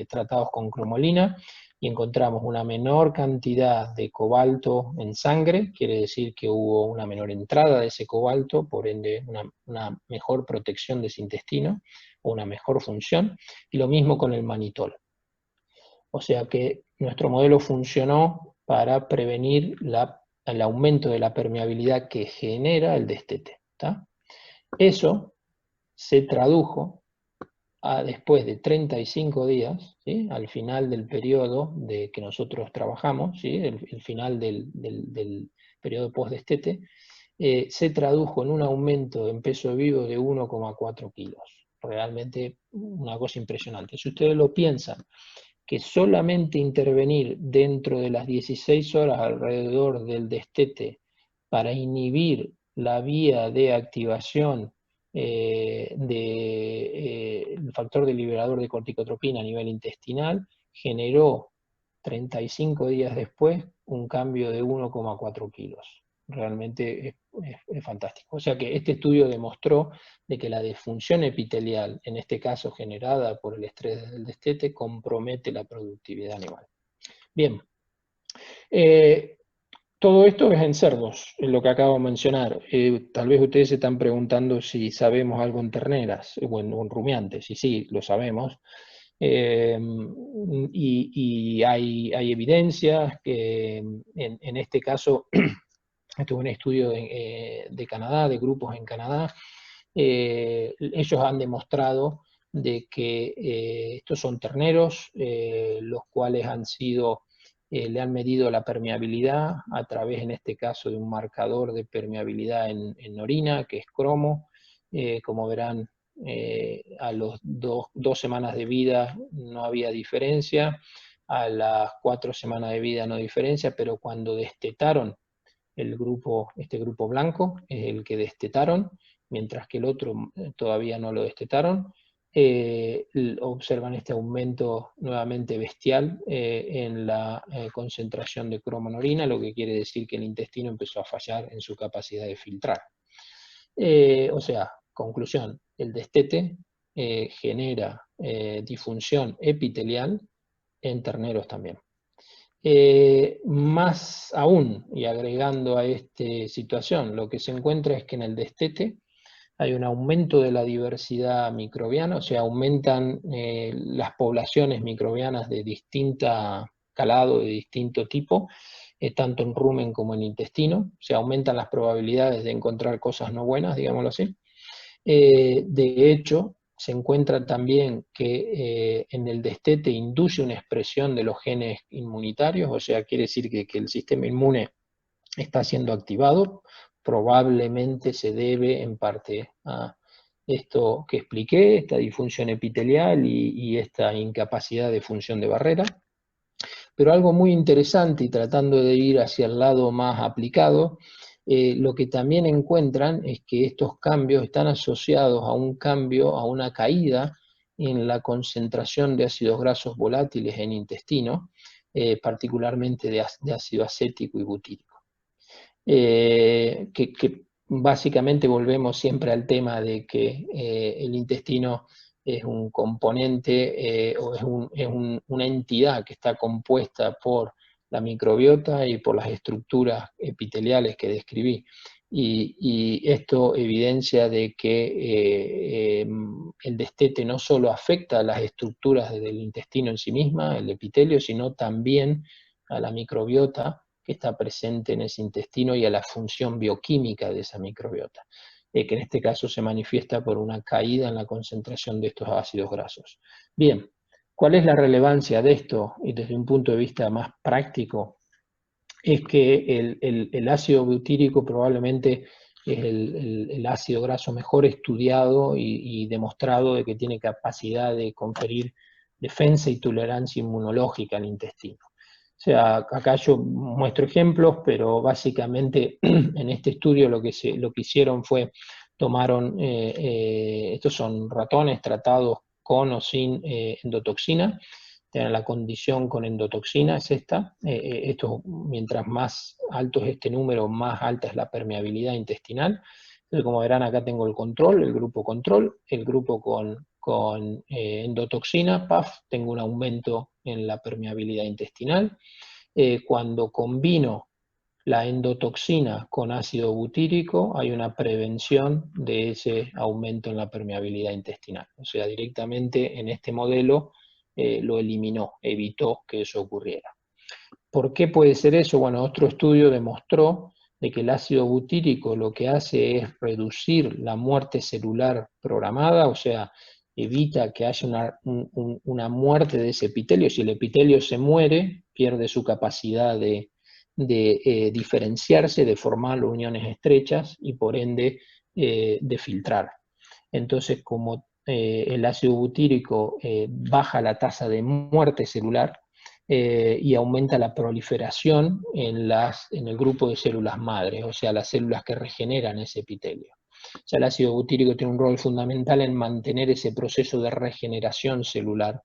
tratados con cromolina, y encontramos una menor cantidad de cobalto en sangre, quiere decir que hubo una menor entrada de ese cobalto, por ende una mejor protección de ese intestino, o una mejor función, y lo mismo con el mannitol. O sea que nuestro modelo funcionó para prevenir el aumento de la permeabilidad que genera el destete, ¿tá? Eso se tradujo después de 35 días, ¿sí? Al final del periodo que nosotros trabajamos, ¿sí? el final del periodo post-destete, se tradujo en un aumento en peso vivo de 1,4 kilos. Realmente una cosa impresionante. Si ustedes lo piensan, que solamente intervenir dentro de las 16 horas alrededor del destete para inhibir la vía de activación del factor de liberador de corticotropina a nivel intestinal, generó 35 días después un cambio de 1,4 kilos. Realmente es fantástico. O sea que este estudio demostró de que la disfunción epitelial, en este caso generada por el estrés del destete, compromete la productividad animal. Bien, todo esto es en cerdos, es lo que acabo de mencionar. Tal vez ustedes se están preguntando si sabemos algo en terneras o en rumiantes, y sí, lo sabemos. Y hay evidencias que en este caso, esto es un estudio de Canadá, de grupos en Canadá, ellos han demostrado de que estos son terneros, los cuales le han medido la permeabilidad a través, en este caso, de un marcador de permeabilidad en orina, que es cromo. Como verán, a los 2 semanas de vida no había diferencia, a las 4 semanas de vida no hay diferencia, pero cuando destetaron este grupo blanco es el que destetaron, mientras que el otro todavía no lo destetaron, observan este aumento nuevamente bestial en la concentración de cromo en orina, lo que quiere decir que el intestino empezó a fallar en su capacidad de filtrar. O sea, conclusión, el destete genera disfunción epitelial en terneros también. Más aún, y agregando a esta situación, lo que se encuentra es que en el destete hay un aumento de la diversidad microbiana, o sea, aumentan las poblaciones microbianas de distinta calado, de distinto tipo, tanto en rumen como en intestino, se aumentan las probabilidades de encontrar cosas no buenas, digámoslo así. De hecho, se encuentra también que en el destete induce una expresión de los genes inmunitarios, o sea, quiere decir que el sistema inmune está siendo activado, probablemente se debe en parte a esto que expliqué, esta disfunción epitelial y esta incapacidad de función de barrera. Pero algo muy interesante, y tratando de ir hacia el lado más aplicado, lo que también encuentran es que estos cambios están asociados a un cambio, a una caída en la concentración de ácidos grasos volátiles en intestino, particularmente de ácido acético y butírico. Que básicamente volvemos siempre al tema de que el intestino es un componente o es una entidad que está compuesta por la microbiota y por las estructuras epiteliales que describí. Y esto evidencia de que el destete no solo afecta a las estructuras del intestino en sí misma, el epitelio, sino también a la microbiota que está presente en ese intestino y a la función bioquímica de esa microbiota, que en este caso se manifiesta por una caída en la concentración de estos ácidos grasos. Bien, ¿cuál es la relevancia de esto? Y desde un punto de vista más práctico, es que el ácido butírico probablemente es el ácido graso mejor estudiado y demostrado de que tiene capacidad de conferir defensa y tolerancia inmunológica al intestino. O sea, acá yo muestro ejemplos, pero básicamente en este estudio lo que hicieron fue, tomaron, estos son ratones tratados con o sin endotoxina, tienen la condición con endotoxina, es esta. Esto, mientras más alto es este número, más alta es la permeabilidad intestinal. Entonces, como verán, acá tengo el control, el grupo control, el grupo con endotoxina, PAF, tengo un aumento en la permeabilidad intestinal. Cuando combino la endotoxina con ácido butírico, hay una prevención de ese aumento en la permeabilidad intestinal. O sea, directamente en este modelo lo eliminó, evitó que eso ocurriera. ¿Por qué puede ser eso? Bueno, otro estudio demostró de que el ácido butírico lo que hace es reducir la muerte celular programada, o sea, evita que haya una muerte de ese epitelio. Si el epitelio se muere, pierde su capacidad de diferenciarse, de formar uniones estrechas y por ende de filtrar. Entonces, como el ácido butírico baja la tasa de muerte celular y aumenta la proliferación en el grupo de células madres, o sea, las células que regeneran ese epitelio. O sea, el ácido butírico tiene un rol fundamental en mantener ese proceso de regeneración celular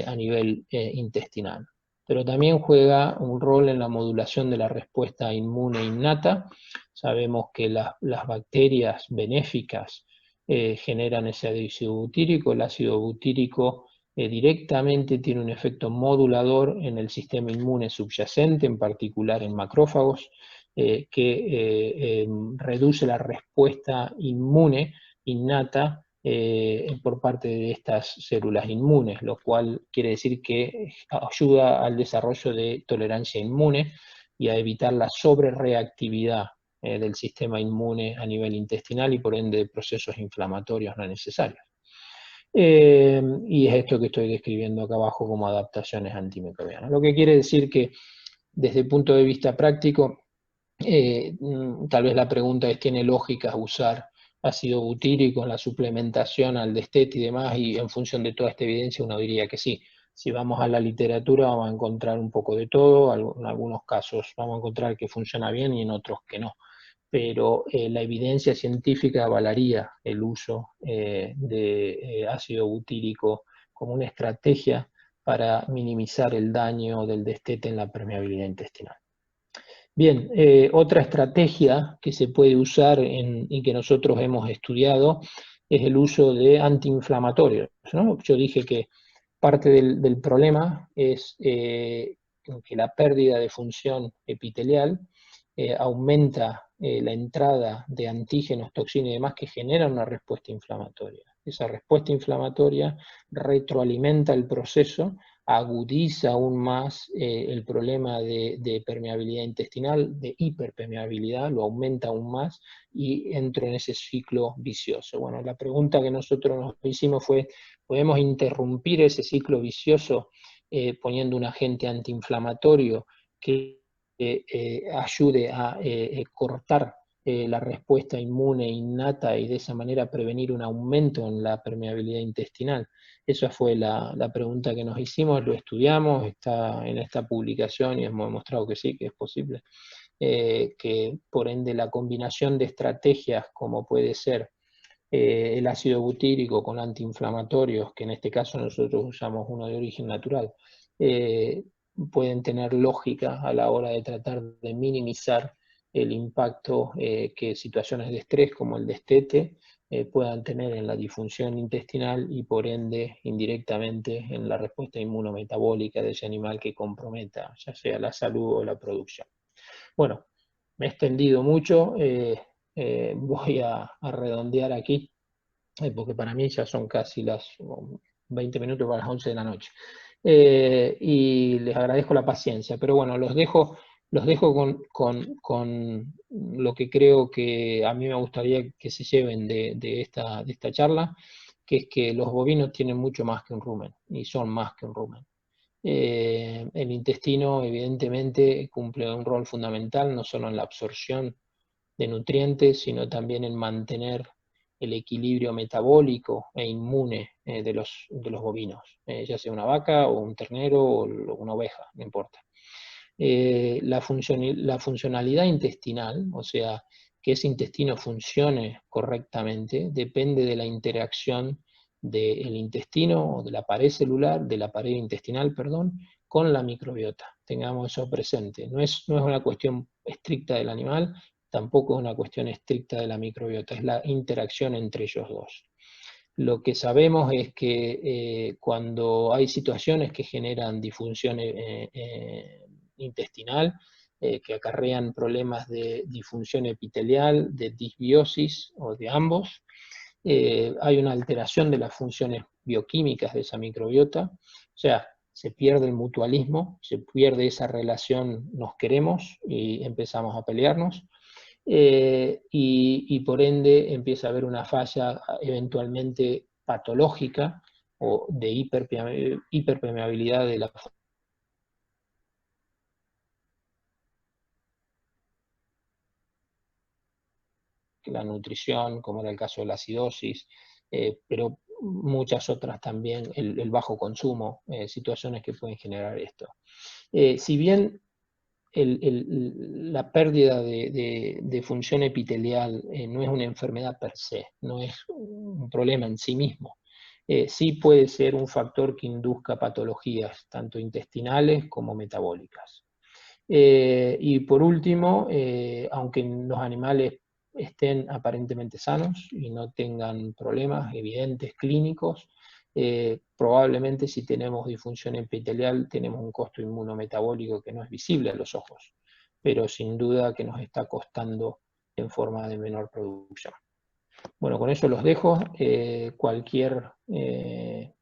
a nivel intestinal. Pero también juega un rol en la modulación de la respuesta inmune innata. Sabemos que las bacterias benéficas generan ese ácido butírico. El ácido butírico directamente tiene un efecto modulador en el sistema inmune subyacente, en particular en macrófagos, que reduce la respuesta inmune innata por parte de estas células inmunes, lo cual quiere decir que ayuda al desarrollo de tolerancia inmune y a evitar la sobrereactividad del sistema inmune a nivel intestinal y por ende procesos inflamatorios no necesarios. Y es esto que estoy describiendo acá abajo como adaptaciones antimicrobianas. Lo que quiere decir que desde el punto de vista práctico, tal vez la pregunta es, ¿tiene lógica usar ácido butírico en la suplementación al destete y demás? Y en función de toda esta evidencia uno diría que sí. Si vamos a la literatura vamos a encontrar un poco de todo, en algunos casos vamos a encontrar que funciona bien y en otros que no. Pero la evidencia científica avalaría el uso de ácido butírico como una estrategia para minimizar el daño del destete en la permeabilidad intestinal. Bien, otra estrategia que se puede usar y que nosotros hemos estudiado es el uso de antiinflamatorios, ¿no? Yo dije que parte del problema es que la pérdida de función epitelial aumenta la entrada de antígenos, toxinas y demás que generan una respuesta inflamatoria. Esa respuesta inflamatoria retroalimenta el proceso, agudiza aún más el problema de permeabilidad intestinal, de hiperpermeabilidad, lo aumenta aún más y entro en ese ciclo vicioso. Bueno, la pregunta que nosotros nos hicimos fue, ¿podemos interrumpir ese ciclo vicioso poniendo un agente antiinflamatorio que ayude a cortar la respuesta inmune innata y de esa manera prevenir un aumento en la permeabilidad intestinal? Esa fue la pregunta que nos hicimos, lo estudiamos, está en esta publicación y hemos demostrado que sí, que es posible. Que por ende la combinación de estrategias como puede ser el ácido butírico con antiinflamatorios, que en este caso nosotros usamos uno de origen natural, pueden tener lógica a la hora de tratar de minimizar el impacto que situaciones de estrés como el destete puedan tener en la disfunción intestinal y por ende indirectamente en la respuesta inmunometabólica de ese animal que comprometa ya sea la salud o la producción. Bueno, me he extendido mucho, voy a redondear aquí, porque para mí ya son casi las 20 minutos para las 11 de la noche. Y les agradezco la paciencia, pero bueno, los dejo con lo que creo que a mí me gustaría que se lleven de esta charla, que es que los bovinos tienen mucho más que un rumen, y son más que un rumen. El intestino evidentemente cumple un rol fundamental, no solo en la absorción de nutrientes, sino también en mantener el equilibrio metabólico e inmune de los bovinos, ya sea una vaca o un ternero o una oveja, no importa. La funcionalidad intestinal, o sea, que ese intestino funcione correctamente, depende de la interacción del intestino o de la pared celular, de la pared intestinal, perdón, con la microbiota. Tengamos eso presente. No es una cuestión estricta del animal, tampoco es una cuestión estricta de la microbiota, es la interacción entre ellos dos. Lo que sabemos es que cuando hay situaciones que generan disfunción intestinal, que acarrean problemas de disfunción epitelial, de disbiosis o de ambos, hay una alteración de las funciones bioquímicas de esa microbiota, o sea, se pierde el mutualismo, se pierde esa relación nos queremos y empezamos a pelearnos, y por ende empieza a haber una falla eventualmente patológica o de hiperpermeabilidad de la nutrición, como era el caso de la acidosis, pero muchas otras también, el bajo consumo, situaciones que pueden generar esto. Si bien la pérdida de función epitelial no es una enfermedad per se, no es un problema en sí mismo, sí puede ser un factor que induzca patologías, tanto intestinales como metabólicas. Y por último, aunque los animales estén aparentemente sanos y no tengan problemas evidentes clínicos, probablemente si tenemos disfunción epitelial tenemos un costo inmunometabólico que no es visible a los ojos, pero sin duda que nos está costando en forma de menor producción. Bueno, con eso los dejo. Cualquier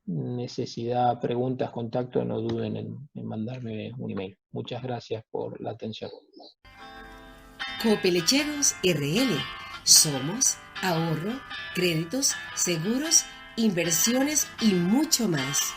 necesidad, preguntas, contacto, no duden en mandarme un email. Muchas gracias por la atención. Copelecheros RL. Somos ahorro, créditos, seguros, inversiones y mucho más.